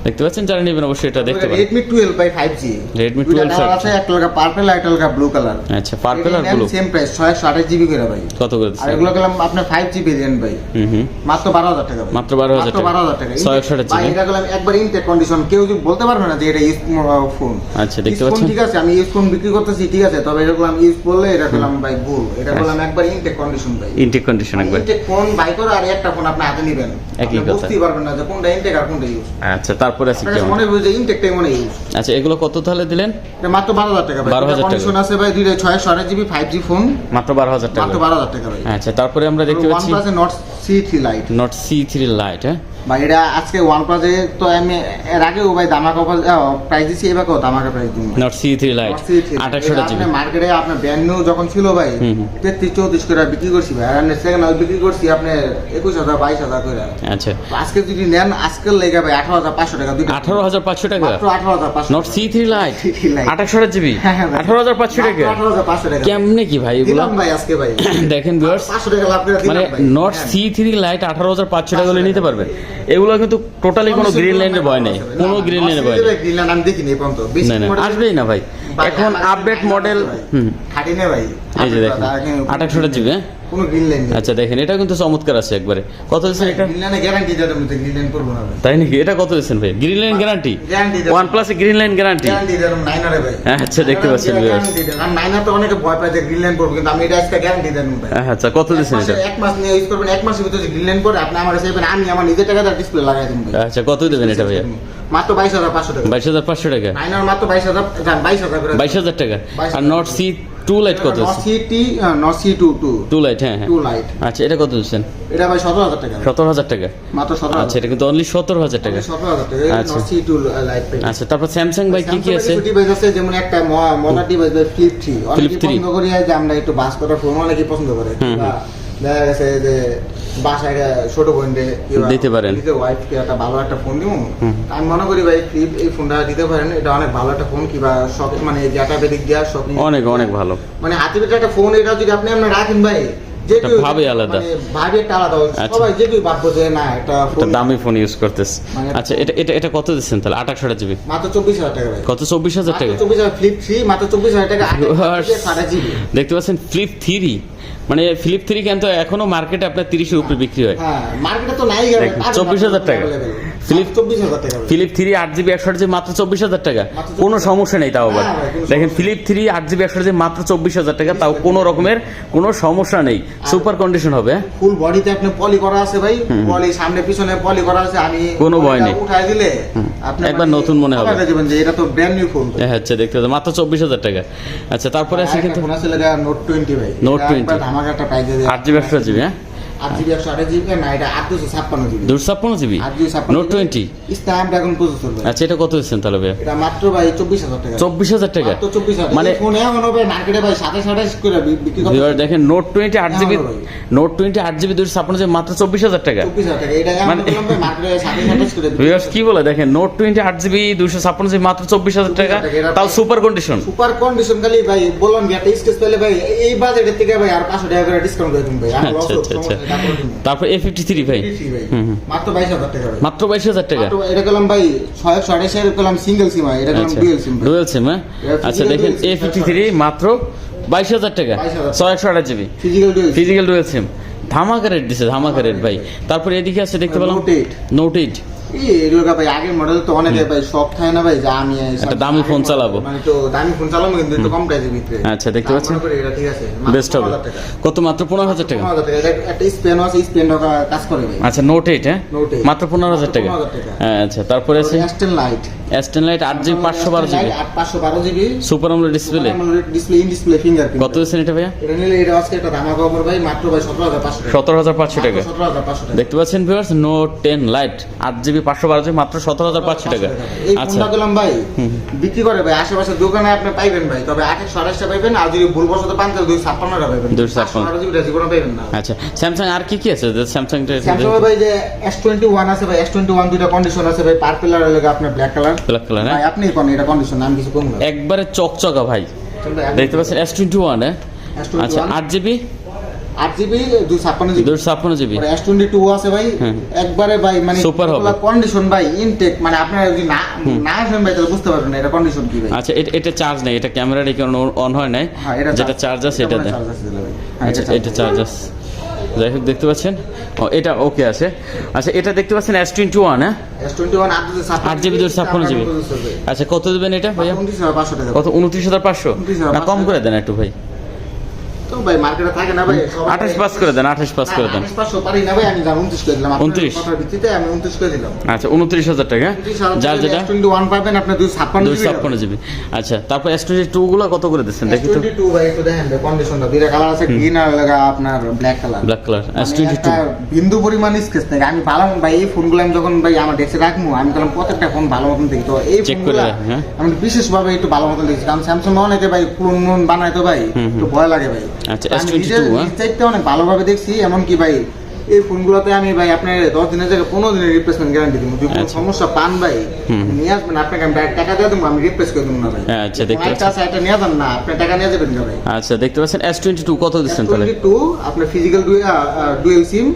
দেখতে পাচ্ছেন যারা নেবেন অবশ্যই এটা দেখতে পারেন। Redmi 12 বাই 5G Redmi দুইটা 12 কালার আছে, একটা লাগা পার্পল আর একটা লাগা ব্লু কালার। আচ্ছা পার্পল আর ব্লু সেম প্রাইস 628 জিবি করে ভাই। কত করে আর দিচ্ছেন? এগুলো গেলাম আপনার 5G ভেরিয়েন্ট ভাই। হুম মাত্র 12,000 টাকা ভাই। মাত্র 12,000 টাকা। 12,000 টাকা 628 ভাই জিবি। এটা গেলাম একবার ইনটেক কন্ডিশন, কেউ যদি বলতে পারবে না যে এটা ইউজ ফোন। আচ্ছা দেখতে ফোন পাচ্ছেন ঠিক আছে, আমি ইউজ ফোন বিক্রি করতেছি ঠিক আছে, তবে এটা গেলাম ইউজ করলে এটা গেলাম ভাই ভুল। এটা গেলাম একবার ইনটেক কন্ডিশন ভাই। ইনটেক কন্ডিশন একবার। ইনটেক ফোন বাই করে আর একটা ফোন আপনি হাতে নেবেন, একই আপনি কথা। বুঝতেই পারবেন না যে কোনটা ইনটেক আর কোনটা ইউজ। আচ্ছা তারপরে আছে আপনার কি? কাছে মনে হবে যে ইনটেকটাই মনে ইউজ। আচ্ছা এগুলো কত তাহলে দিলেন? এটা মাত্র 12,000 টাকা ভাই। 12,000 টাকা। কন্ডিশন আছে ভাই দুইটা 628 জিবি 5G ফোন মাত্র 12,000 টাকা। মাত্র 12,000 টাকা ভাই। আচ্ছা তারপরে আমরা দেখতে পাচ্ছি OnePlus Nord C3 Lite Nord C3 Lite। হ্যাঁ ভাই এটা আজকে OnePlus এ তো আমি এর আগেও ভাই দামাকা প্রাইস দিছি, এবারেও দামাকা প্রাইস দিই। Nord C3 Lite 2800 GB. আপনি মার্কেটে আপনার ব্র্যান্ড নিউ যখন ছিল ভাই 33-34 করে বিক্রি করছি ভাই, আর সেকেন্ড হাউস বিক্রি করছি আপনি 21,000 22,000 করে। আচ্ছা তো আজকে যদি নেন আজকের লেগে ভাই 18,500 টাকা দুইটা। 18,500 টাকা। মাত্র 18,500 Nord C3 Lite C3 Lite 2800 GB. হ্যাঁ, হ্যাঁ ভাই। 18,500 টাকা। 18,500 টাকা কেমনে কি ভাই এগুলো? দিলাম ভাই আজকে ভাই। দেখেন ভিউয়ার্স 500 টাকা লাভ করে মানে দিলাম ভাই। Nord C3 Lite 18,500 টাকা হলে নিতে পারবেন। এগুলো কিন্তু টোটালি কোনো গ্রিন লাইনের ভয় নেই, কোনো গ্রিন লাইনের ভয় নেই। গ্রিন লাইন আমি দেখিনি এই পর্যন্ত। বেশি না না model- আসবেই না ভাই। ভাই, এখন আমার আপডেট কাছে মডেল খাটি নে ভাই। এই যে দেখেন 2800 জিবি। কোনো গ্রিন লাইন নেই। আচ্ছা দেখেন এটা কিন্তু চমৎকার আছে একবারে। কত দিচ্ছেন এটা? গ্রিন লাইনে গ্যারান্টি দেওয়ার মধ্যে গ্রিন লাইন করবো না ভাই। তাই নাকি? এটা কত দিচ্ছেন ভাই? Green line guarantee? Guarantee OnePlus a green line guarantee? Guarantee দেওয়ার 9 ভাই। আচ্ছা দেখতে পাচ্ছেন viewers। কারণ 9 তো অনেকে ভয় পায় যে গ্রিন লাইন করবো, কিন্তু আমি এটা আজকে গ্যারান্টি দেন ভাই। আচ্ছা কত দিচ্ছেন এটা? এক মাস নিয়ে ইউজ করবেন, এক মাসের ভিতরে গ্রিন লাইন করে আপনি আমার কাছে যাবেন, আমি আমার নিজের টাকা দিয়ে ডিসপ্লে লাগাই দেব ভাই। আচ্ছা কত দেবেন এটা ভাইয়া? মাত্র 22,500 টাকা। 22,500 টাকা? 9 মাত্র 22,000 করে। 22,000 টাকা। আর নট সি টু লাইট কত আছে? নট সি টু লাইট, হ্যাঁ হ্যাঁ। Two light. আচ্ছা এটা কত দিচ্ছেন? এটা ভাই 17,000 টাকা। 17,000 টাকা? মাত্র 17,000। আচ্ছা এটা কিন্তু অনলি 17,000 টাকা। 17,000 টাকা। আচ্ছা। নট সি টু লাইট পেয়ে। আচ্ছা তারপর স্যামসাং ভাই কি কি আছে? ডিভাইস আছে, যেমন একটা মডার্ন ডিভাইস ভাই ফ্লিপ 3 অনেকে Flip 3 পছন্দ করি যে আমরা একটু বাস করা ফোন অনেকে পছন্দ করে। বা দেখা গেছে যে বাসায় ছোট বোনদের দিতে পারেন, ওয়াইফ কে একটা ভালো একটা ফোন দিব। আমি মনে করি ভাই ফ্লিপ এই ফোনটা দিতে পারেন, এটা অনেক ভালো একটা ফোন। কিবা সব মানে ডাটা বেদিক দিয়া সব অনেক অনেক ভালো। মানে হাতে পেটে একটা ফোন, এটা যদি আপনি রাখেন ভাই যে এটা ভাবে আলাদা, মানে ভাবে একটা আলাদা। আচ্ছা। সবাই যে কেউ ভাববো যে না একটা ফোন দামি ফোন ইউজ করতেছ। মানে আচ্ছা এটা এটা এটা কত দিচ্ছেন তাহলে? 28 জিবি? মাত্র 24,000 টাকা ভাই। কত? 24,000 টাকা? 24,000 ফ্লিপ 3 মাত্র 24,000 টাকা। 8 জিবি দেখতে পাচ্ছেন ফ্লিপ 3। মানে ফ্লিপ 3 কিন্তু এখনো মার্কেটে আপনার 30 এর উপরে বিক্রি হয়। হ্যাঁ মার্কেটে তো নাই। 24,000 টাকা ফ্লিপ 24,000 টাকা। ফিলিপ 3 8GB 128GB মাত্র 24,000 টাকা। কোনো সমস্যা নেই তাও আবার। দেখেন ফিলিপ 3 8GB 128GB মাত্র 24,000 টাকা, তাও কোনো রকমের কোনো সমস্যা নেই। সুপার কন্ডিশন হবে। ফুল বডিতে আপনি পলি করা আছে ভাই, পলি সামনে পিছনে পলি করা আছে। আমি কোনো ভয় নেই, উঠাই দিলে আপনি একবার নতুন মনে হবে যে এটা তো ব্র্যান্ড নিউ ফোন। আচ্ছা দেখতে পাচ্ছেন মাত্র 24,000 টাকা। আচ্ছা তারপরে আছে কিন্তু ফোন আছে লাগা নোট 20 ভাই। নোট 20 ধামাকা একটা প্রাইস দিয়ে 8GB 128GB। হ্যাঁ 8GB 128GB না, এটা 856GB। 256GB note 20 Snapdragon processor ভাই। আচ্ছা এটা কত দিচ্ছেন তাহলে ভাই? এটা মাত্র ভাই 24,000 টাকা। 24,000 টাকা? মাত্র 24,000। মানে ফোন এমন হবে মার্কেটে ভাই 27 করে বিক্রি করে। ভিউয়ার দেখেন note 20 8GB, note 20 8GB 256GB মাত্র 24,000 টাকা। 24,000 টাকা। এটা এমন বললাম ভাই মার্কেটে 27 করে বিক্রি। ভিউয়ার্স কি বলে দেখেন নোট 20 8GB 256GB মাত্র 24,000 টাকা, তাও সুপার কন্ডিশন। সুপার কন্ডিশন খালি ভাই বললাম কি একটা স্কেচ পেলে ভাই এই বাজেটের থেকে ভাই আর 500 টাকা করে ডিসকাউন্ট করে দিন ভাই। আমি লস আচ্ছা আচ্ছা। তারপর A53 ভাই মাত্র 22,000 টাকা ভাই। মাত্র 22,000 টাকা? এটা গেলাম ভাই 628 এর গেলাম সিঙ্গেল সিম, এটা গেলাম ডুয়াল সিম। Dual SIM? হ্যাঁ আচ্ছা দেখেন A53 মাত্র 22,000 টাকা, 628GB ফিজিক্যাল ডুয়াল সিম। ধামাকা রেট দিছে, ধামাকা রেট ভাই। তারপর এদিকে আছে দেখতে পেলাম নোট 8। এগুলো ভাই আগের মডেল তো অনেকে ভাই শখ থাকে না ভাই যে আমি একটা দামি ফোন চালাবো, মানে তো দামি ফোন চালাবো কিন্তু একটু কম প্রাইসের ভিতরে। আচ্ছা দেখতে পাচ্ছেন এটা ঠিক আছে, বেস্ট হবে। কত? মাত্র 15,000 টাকা। 15,000 টাকা। একটা স্পেন আছে, স্পেন কাজ করে ভাই। আচ্ছা নোট 8 হ্যাঁ নোট 8 মাত্র 15,000 টাকা। আচ্ছা তারপরে আছে S ten lite. S ten lite 8GB 512GB 512GB super AMOLED display. Display in display fingerprint. কত দিচ্ছেন এটা ভাইয়া? এটা নিলে এটা আজকে একটা ধামাকা অফার ভাই, মাত্র ভাই 17,500 টাকা। 17,500 টাকা? 17,500 টাকা। দেখতে পাচ্ছেন viewers note 10 light 8GB 512GB মাত্র 17,500 টাকা। এই আচ্ছা ফোনটা গেলাম ভাই বিক্রি করে ভাই আশেপাশে দোকানে আপনি পাইবেন ভাই, তবে 2828 টাকা পাইবেন। আর যদি ভুলবশত পান তাহলে 256 টাকা পাইবেন। 256 জীবনে পাইবেন না। আচ্ছা স্যামসাং আর কি কি আছে? স্যামসাং ভাই যে S21 আছে ভাই, S21 দুইটা কন্ডিশন আছে ভাই, পার্পল আর লাগে আপনার ব্ল্যাক কালার। ব্ল্যাক কালার ভাই আপনি কোন এটা কন্ডিশন নাম কিছু কম না, একবারে চকচকা ভাই। দেখতে পাচ্ছেন S21 হ্যাঁ আচ্ছা 8GB 8GB 256GB 256GB S22 আছে ভাই, একবারে ভাই মানে সুপার হবে কন্ডিশন ভাই ইনটেক। মানে আপনারা যদি না আসেন ভাই তাহলে বুঝতে পারবেন না এটা কন্ডিশন কি ভাই। আচ্ছা এটা চার্জ নেই, এটা ক্যামেরার কারণে অন হয় নাই, যেটা চার্জ আছে এটা দেন। আচ্ছা এটা চার্জ আছে, যাই হোক দেখতে পাচ্ছেন এটা ওকে আছে। আচ্ছা এটা দেখতে পাচ্ছেন S21 হ্যাঁ S21 8GB 256GB। আচ্ছা কত দেবেন এটা ভাইয়া? 29,500 টাকা। কত? 29,500 না কম করে দেন একটু ভাই। তো ভাই মার্কেটে থাকে না ভাই, 28 পাস করে দেন, 28 পাস করে দেন। 500 পারি না ভাই, আমি 29 করে দিলাম। 29 কথার ভিত্তিতে আমি 29 করে দিলাম। আচ্ছা 29,000 টাকা যার যেটা S21 পাবেন আপনি 256GB। আচ্ছা তারপর S22 গুলো কত করে দিচ্ছেন দেখি তো? S22 ভাই একটু দেখেন ভাই কন্ডিশনটা, দুইটা কালার আছে, গ্রিন আর লাগা আপনার black colour. Black colour S22 বিন্দু পরিমাণ স্কেচ নাই। আমি ভালো ভাই এই ফোনগুলো আমি যখন ভাই আমার ডেস্কে রাখবো আমি বললাম প্রত্যেকটা ফোন ভালো মতন দেখি, তো এই চেক করে হ্যাঁ আমি বিশেষভাবে একটু ভালো মতন দেখছি, কারণ স্যামসাং অনেকে ভাই ক্লোন বানায় তো ভাই একটু ভয় লাগে ভাই। আচ্ছা S22 চাইতে অনেক ভালোভাবে দেখছি, এমন কি ভাই এই ফোনগুলোতে আমি ভাই আপনার 10 দিনের জায়গায় 15 দিনের রিপ্লেসমেন্ট গ্যারান্টি দিব। যদি কোনো সমস্যা পান ভাই নিয়ে আসবেন, আপনাকে আমি টাকা দিয়ে দেবো, আমি রিপ্লেস করে দেবো না ভাই। আচ্ছা দেখতে পাচ্ছেন এটা নিয়ে যান না, আপনি টাকা নিয়ে যাবেন না ভাই। আচ্ছা দেখতে পাচ্ছেন S22 কত দিচ্ছেন তাহলে? S22 আপনার ফিজিক্যাল ডুয়াল সিম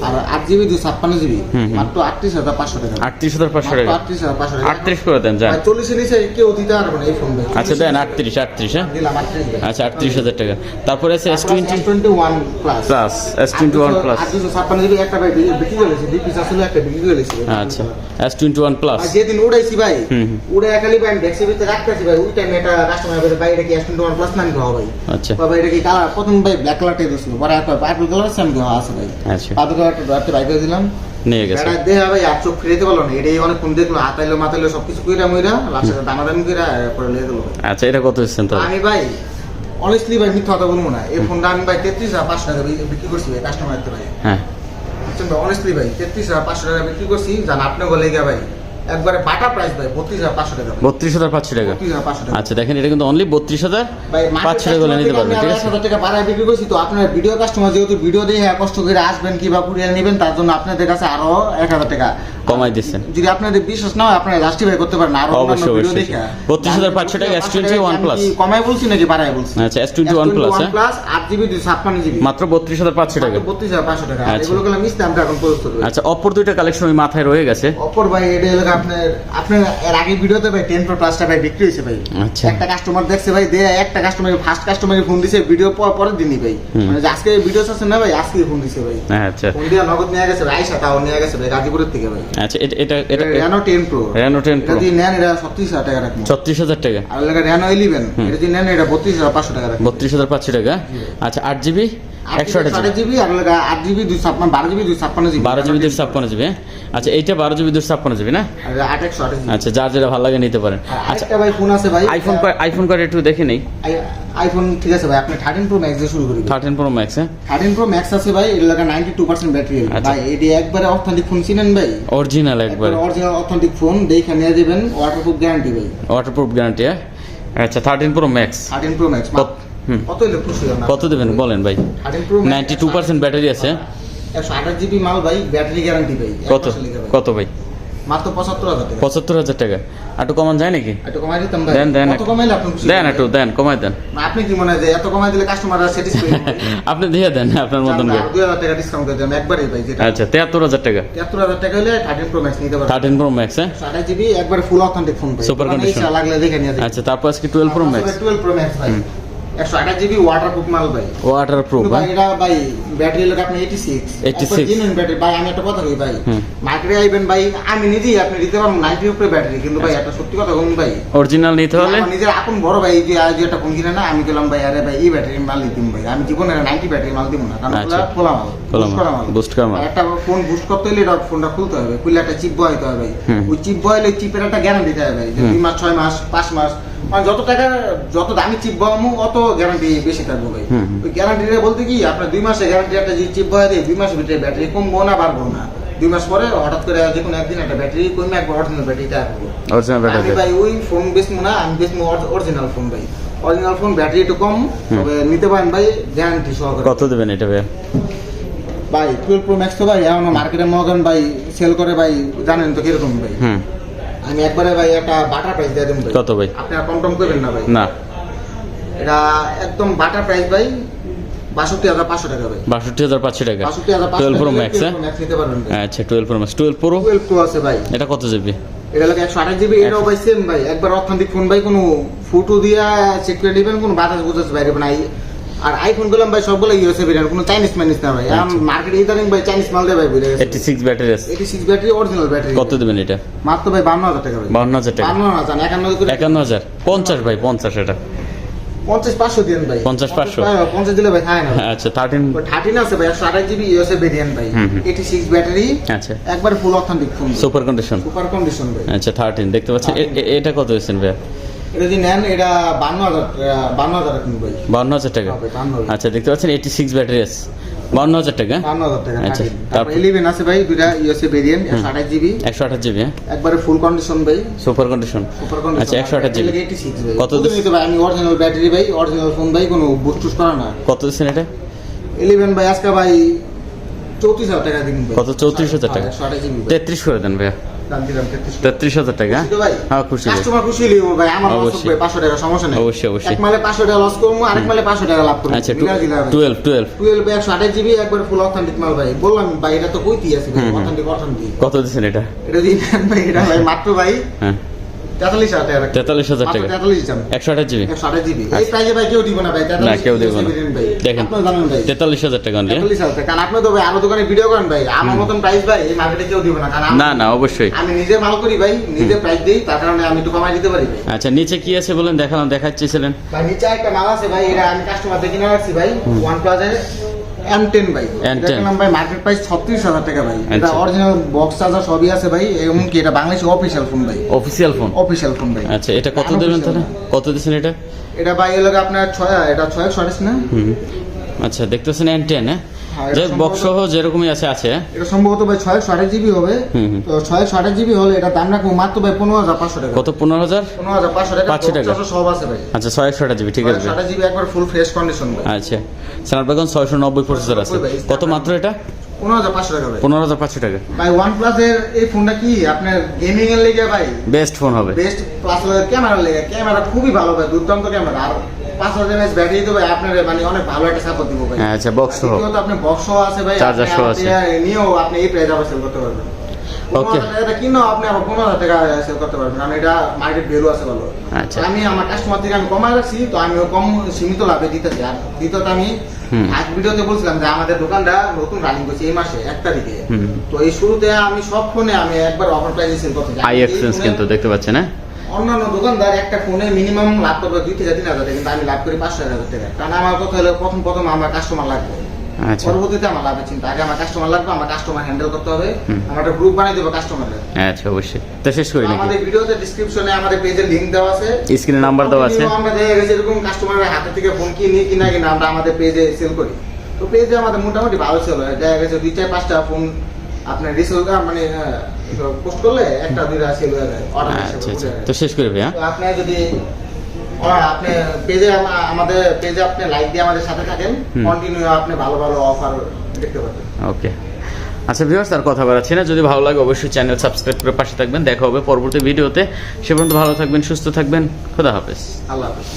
আর 8GB 256GB মাত্র 38,500 টাকা। 38,500 টাকা। 38,500 টাকা। 38 করে দেন যান। 40 এর নিচে কেউ দিতে পারবে না এই ফোন ভাই। আচ্ছা দেন 38 হ্যাঁ। দিলাম 38 ভাই। আচ্ছা 38,000 টাকা। তারপরে আছে S21 plus S21 plus. 256GB একটা ভাই বিক্রি করেছি, দুই পিস আসলে একটা বিক্রি করেছি। আচ্ছা S21 প্লাস। আর যেদিন উড়াইছি ভাই, উড়ে খালি ভাই ডেক্সের ভিতরে রাখতেছি ভাই, ওই টাইমে একটা কাস্টমার বলে ভাই এটা কি S21 প্লাস নাম কি ভাই? আচ্ছা ভাই এটা কি কালার, প্রথম ভাই ব্ল্যাক কালারটাই দিছিল, পরে একটা পার্পল কালার সেম কি আছে ভাই। আচ্ছা পার্পল কালারটা ধরতে ভাই করে দিলাম, নিয়ে গেছে। এটা দেয়া ভাই আর চোখ ফিরাইতে পারলো না, এটাই অনেক ফোন দেখলো, হাতাইলো মাতাইলো সবকিছু কইরা মইরা লাস্টে দামাদামি কইরা পরে লিয়ে দিল। আচ্ছা এটা কত দিচ্ছেন তাহলে? আমি ভাই অনেস্টলি ভাই মিথ্যা কথা বলবো না, এই ফোনটা আমি ভাই 33,500 টাকা বিক্রি করছি ভাই কাস্টমারদের ভাই। হ্যাঁ বুঝছেন ভাই, অনেস্টলি ভাই 33,500 টাকা বিক্রি করছি, জান আপনি বলে গিয়া ভাই একবারে বাটা প্রাইস ভাই 32,500 টাকা। 32,500 টাকা। 32,500 টাকা। আচ্ছা দেখেন এটা কিন্তু অনলি 32,500 টাকা করে নিতে পারবেন, ঠিক আছে? 1,000 টাকা বাড়ায় বিক্রি করছি, তো আপনার ভিডিও কাস্টমার যেহেতু ভিডিও দিয়ে কষ্ট করে আসবেন কিংবা কুরিয়ার নেবেন, তার জন্য আপনাদের কাছে আরো 1,000 টাকা কমাই দিচ্ছেন। যদি আপনাদের বিশ্বাস না হয় আপনারা জাস্টিফাই করতে পারেন আরো অবশ্যই ভিডিও অবশ্যই। দেখে। 32,500 টাকা S21 প্লাস। কমাই বলছি নাকি বাড়ায় বলছি? আচ্ছা S21 প্লাস হ্যাঁ প্লাস 8GB 256GB মাত্র 32,500 টাকা। 32,500 টাকা। আচ্ছা। এগুলো গুলো মিস দামটা এখন প্রস্তুত হবে। আচ্ছা অপর দুইটা কালেকশন ওই মাথায় রয়ে গেছে। অপর ভাই এটা হলো আপনার এর আগে ভিডিওতে ভাই 10 Pro প্লাসটা ভাই বিক্রি হয়েছে ভাই। আচ্ছা। একটা কাস্টমার দেখছে ভাই, দিয়ে একটা কাস্টমার ফার্স্ট কাস্টমারকে ফোন দিছে ভিডিও পরের দিনই ভাই, মানে যে আজকে ভিডিও আছে না ভাই, আজকে ফোন দিছে ভাই। আচ্ছা ফোন দিয়ে নগদ নিয়ে গেছে ভাই, আয়শা তাও নিয়ে গেছে ভাই গাজীপুরের থেকে ভাই। আচ্ছা এটা Reno 10 Pro Reno 10 এটা Pro যদি নেন এটা 36,000 টাকা রাখবো। 36,000 টাকা। আর লাগা Reno 11 এটা যদি নেন এটা 32,500 টাকা রাখবো। 32,500 টাকা। আচ্ছা 8GB 128GB। আর লাগা 8GB 256 12GB 256GB 12GB 256GB হ্যাঁ। আচ্ছা এইটা 12GB 256GB না? আর 828GB। আচ্ছা যার যেটা ভালো লাগে নিতে পারেন। আচ্ছা আচ্ছা ভাই ফোন আছে ভাই, আইফোন কয়টা একটু দেখে নেই। আইফোন ঠিক আছে ভাই, আপনি 13 Pro Max দিয়ে শুরু করি। 13 Pro Max হ্যাঁ। 13 Pro Max আছে ভাই, এর লাগা 92% ব্যাটারি আচ্ছা। ভাই, এটি একবারে অথেন্টিক ফোন চিনেন ভাই, অরিজিনাল একবার অরিজিনাল অথেন্টিক ফোন দেখে নিয়ে দিবেন, ওয়াটারপ্রুফ গ্যারান্টি ভাই। ওয়াটারপ্রুফ গ্যারান্টি হ্যাঁ। আচ্ছা 13 Pro Max 13 Pro Max কত হলো খুশি হলাম। কত দেবেন বলেন ভাই? 13 Pro Max 92% ব্যাটারি আছে। 128GB মাল ভাই, ব্যাটারি গ্যারান্টি ভাই। কত ভাই? মাত্র 75,000 টাকা। 75,000 টাকা। একটু কমান যায় নাকি? একটু কমাই দিতাম ভাই। দেন কত কমাইলে আপনি খুশি? দেন একটু দেন কমাই দেন। না, আপনি কি মনে হয় যে এত কমাই দিলে কাস্টমাররা স্যাটিসফাই হবে? আপনি দিয়ে দেন আপনার মতন করে। 2,000 টাকা ডিসকাউন্ট করে দেন একবারেই ভাই, যেটা আচ্ছা 73,000 টাকা। 73,000 টাকা হলে 13 Pro Max নিতে পারবেন। 13 Pro Max হ্যাঁ। 28GB একবারে ফুল অথেন্টিক ফোন ভাই, Super condition। ইচ্ছা লাগলে দেখে নিয়ে যাবেন। আচ্ছা তারপর আজকে 12 Pro Max 12 Pro Max ভাই 128GB ওয়াটারপ্রুফ মাল ভাই। ওয়াটারপ্রুফ কিন্তু ভাই এটা ভাই ব্যাটারি লাগে আপনি 86 জেনুইন ব্যাটারি ভাই। আমি একটা কথা কই ভাই, মার্কেটে আইবেন ভাই, আমি নিজেই আপনি দিতে পারবো 90 উপরে ব্যাটারি, কিন্তু ভাই একটা সত্যি কথা বলুন ভাই, অরিজিনাল নিতে হলে আমার নিজের আপন বড় ভাই যে আজ একটা ফোন কিনে না, আমি গেলাম ভাই আরে ভাই এই ব্যাটারি মাল দিম ভাই, আমি জীবনে 90 ব্যাটারি মাল দিব না, কারণ আচ্ছা। ওগুলা খোলা মাল, বুস্ট করা মাল। বুস্ট করা মাল। একটা ফোন বুস্ট করতে হলে এটা ফোনটা খুলতে হবে, খুললে একটা চিপ বসাইতে হবে ভাই, ওই চিপ বসাইলে চিপের একটা গ্যারান্টি দেয় ভাই, যে 2 মাস 6 মাস 5 মাস, মানে যত দামি চিপ বসামু অত গ্যারান্টি বেশি থাকবে ভাই। ওই গ্যারান্টিটা বলতে কি আপনার 2 মাসের গ্যারান্টি, একটা যে চিপ বসাই দেয় 2 মাসের ভিতরে ব্যাটারি কমবো না বাড়বো না, 2 মাস পরে হঠাৎ করে যে কোনো একদিন একটা ব্যাটারি কমে একবার অরিজিনাল ব্যাটারিটা আসবে। অরিজিনাল আমি ব্যাটারি ভাই ওই ফোন বেচবো না, আমি বেচবো অরিজিনাল ফোন ভাই। অরিজিনাল ফোন ব্যাটারি একটু কম, তবে নিতে পারেন ভাই গ্যারান্টি সহকারে। কত দেবেন এটা ভাই? ভাই 12 Pro Max তো ভাই এখন মার্কেটে মগান ভাই সেল করে ভাই, জানেন তো কিরকম ভাই। আমি একবারে ভাই একটা বাটার প্রাইস দিয়ে দেব ভাই। কত ভাই? আপনারা কম করবেন না ভাই। না এটা একদম বাটার প্রাইস ভাই 62,500 টাকা ভাই। 62,500 টাকা। 62,500 12 Pro Max হ্যাঁ। নিতে পারবেন ভাই। আচ্ছা 12 Pro Max 12 Pro 12 Pro আছে ভাই, এটা কত যাবে? এটা লাগে 128GB, এটাও ভাই সেম ভাই, একবার অথেন্টিক ফোন ভাই, কোনো ফটো দিয়া চেক করে নেবেন, কোনো বাতাস বুঝাস বাইরে নাই। আর আইফোন গুলো ভাই সবগুলো ইউএসএ ভেরিয়েন্ট, কোনো চাইনিজ মাইনিস না ভাই। এখন মার্কেটে ইদানিং ভাই চাইনিজ মাল দেয় ভাই, বুঝে গেছে। 86 ব্যাটারি আছে। 86 ব্যাটারি অরিজিনাল ব্যাটারি। কত দেবেন এটা? মাত্র ভাই 52,000 টাকা ভাই। 52,000 টাকা। 52,000 51 করে 51,000 50 ভাই 50 এটা 50,500 দেন ভাই। 50,500 50 দিলে ভাই থাকে না। আচ্ছা 13 13 আছে ভাই 128GB ইউএসএ ভেরিয়েন্ট ভাই, 86 ব্যাটারি, আচ্ছা একবার ফুল authentic phone, super condition. Super condition ভাই। আচ্ছা 13 দেখতে পাচ্ছেন। এটা কত হয়েছেন ভাই? এটা যদি নেন এটা 52,000 রাখুন ভাই। 52,000 টাকা। হ্যাঁ ভাই 52,000। আচ্ছা দেখতে পাচ্ছেন 86 ব্যাটারি আছে 52,000 টাকা। 52,000 টাকা। আচ্ছা, তারপর 11 আছে ভাই, দুইটা ইউএসএ ভেরিয়েন্ট 128GB 128GB হ্যাঁ। একবারে ফুল কন্ডিশন ভাই, সুপার কন্ডিশন। Super condition. আচ্ছা 128GB 86 ভাই। কত নিতে ভাই, আমি অরিজিনাল ব্যাটারি ভাই, অরিজিনাল ফোন ভাই, কোনো বুস্ট টুস্ট করা না। কত দিচ্ছেন এটা? 11 ভাই আজকে ভাই 34,000 টাকা দিন ভাই। কত? 34,000 টাকা। 128GB ভাই। 33 করে দেন ভাই। দাম দিলাম 33,000 টাকা। খুশি তো ভাই? হ্যাঁ খুশি ভাই। কাস্টমার খুশি হইবো ভাই, আমার লস অবশ্যই। হবে 500 টাকা, সমস্যা নেই। অবশ্যই, অবশ্যই। এক মালে 500 টাকা লস করবো, আরেক মালে 500 টাকা লাভ করবো। আচ্ছা মিলার দিলাম ভাই। 12 12 128 জিবি একবার ফুল অথেন্টিক মাল ভাই। বললাম ভাই এটা তো কইতেই আছে ভাই, অথেন্টিক। কত দিচ্ছেন এটা? এটা দিন ভাই, এটা ভাই মাত্র ভাই হ্যাঁ 43,000 টাকা। 43,000 টাকা। 43 দাম। 128 জিবি। 128 জিবি। এই প্রাইসে ভাই কেউ দিব না ভাই। না কেউ দেবে না। ভাই দেখেন আপনারা জানেন ভাই 43,000 টাকা অনলি। 43,000 টাকা। কারণ আপনি তো ভাই আরো দোকানে ভিডিও করেন ভাই, আমার মতন প্রাইস ভাই এই মার্কেটে কেউ দিব না। কারণ না না অবশ্যই। আমি নিজে মাল করি ভাই, নিজে প্রাইস দেই, তার কারণে আমি একটু কমাই দিতে পারি ভাই। আচ্ছা নিচে কি আছে বলেন, দেখাচ্ছিলেন। ভাই নিচে একটা মাল আছে ভাই, এটা আমি কাস্টমারদের কিনে রাখছি ভাই। OnePlus এর M10 ভাই। M10 এটা নাম ভাই মার্কেট প্রাইস 36,000 টাকা ভাই। এটা আচ্ছা। অরিজিনাল বক্স চার্জার সবই আছে ভাই, এমনকি এটা বাংলাদেশি অফিশিয়াল ফোন ভাই। Official phone. অফিশিয়াল ফোন ভাই। আচ্ছা এটা কত দেবেন তাহলে? কত দিচ্ছেন এটা? এটা ভাই এর লগে আপনার 6 এটা 628 না? আচ্ছা দেখতেছেন N10 হ্যাঁ, যে এটা বক্স সহ যেরকমই আছে। এটা সম্ভবত ভাই 628 জিবি হবে। তো 628 জিবি হলে এটা দাম রাখবো মাত্র ভাই 15,500 টাকা। কত? 15,000? 15,500 টাকা। 500 টাকা। বক্স সব আছে ভাই। আচ্ছা 628 জিবি ঠিক আছে। 628 জিবি একবার ফুল ফ্রেশ কন্ডিশন ভাই। আচ্ছা স্ন্যাপড্রাগন 690 প্রসেসর আছে। কত মাত্র এটা? 15,500 টাকা ভাই। 15,500 টাকা। ভাই OnePlus এর এই ফোনটা কি আপনার গেমিং এর লেগে ভাই বেস্ট ফোন হবে। বেস্ট, প্লাস ক্যামেরার লেগে ক্যামেরা খুবই ভালো ভাই, দুর্দান্ত ক্যামেরা। আর 5000 mAh ব্যাটারি তো ভাই আপনার মানে অনেক ভালো একটা সাপোর্ট দিব ভাই। আচ্ছা বক্স সহ। দ্বিতীয়ত আপনি বক্স সহ আছে ভাই, চার্জার সহ আছে। নিয়েও আপনি এই প্রাইস আবার সেল করতে পারবেন। ওকে। এটা কিনো আপনি আবার 15,000 টাকা সেল করতে পারবেন, কারণ এটা মার্কেট ভ্যালু আছে ভালো। আচ্ছা। আমি আমার কাস্টমার থেকে আমি কমায় রাখছি, তো আমি কম সীমিত লাভে দিতেছি। আর দ্বিতীয়ত আমি আজ ভিডিওতে বলছিলাম যে আমাদের দোকানটা নতুন রানিং করছে এই মাসে 1 তারিখে। তো এই শুরুতে আমি সব ফোনে আমি একবার অফার প্রাইসে সেল করতে চাই। আই এক্সচেঞ্জ কিন্তু দেখতে পাচ্ছেন হ্যাঁ। অন্যান্য দোকানদার একটা ফোনে মিনিমাম লাভ করবে 2 থেকে 3 হাজার টাকা, কিন্তু আমি লাভ করি 5,000 টাকা। কারণ আমার কথা হলো প্রথম আমার কাস্টমার লাগবে, আচ্ছা পরবর্তীতে আমার লাভের চিন্তা। আগে আমার কাস্টমার লাগবে, আমার কাস্টমার হ্যান্ডেল করতে হবে, আমার একটা গ্রুপ বানিয়ে দেবো কাস্টমারের। আচ্ছা অবশ্যই। তো শেষ করি নাকি? আমাদের ভিডিওতে ডেসক্রিপশনে আমাদের পেজের লিংক দেওয়া আছে, স্ক্রিনে নাম্বার দেওয়া আছে। আমরা দেখা গেছে এরকম কাস্টমারের হাতে থেকে ফোন কিনা আমরা আমাদের পেজে সেল করি। তো পেজে আমাদের মোটামুটি ভালো সেল হয়। দেখা গেছে 2-4-5টা ফোন আপনার রিসেল মানে পোস্ট করলে 1-2টা সেল হয়ে যায় অর্ডার আচ্ছা আচ্ছা। হিসেবে। তো শেষ করি ভাইয়া। তো আপনি যদি আপনি পেজে আমাদের পেজে আপনি লাইক দিয়ে আমাদের সাথে থাকেন, কন্টিনিউ আপনি ভালো ভালো অফার দেখতে পাবেন। ওকে আচ্ছা ভিউয়ার্স আর কথা বাড়াচ্ছি না, যদি ভালো লাগে অবশ্যই চ্যানেল সাবস্ক্রাইব করে পাশে থাকবেন। দেখা হবে পরবর্তী ভিডিওতে। সে পর্যন্ত ভালো থাকবেন, সুস্থ থাকবেন। খোদা হাফেজ। আল্লাহ হাফেজ।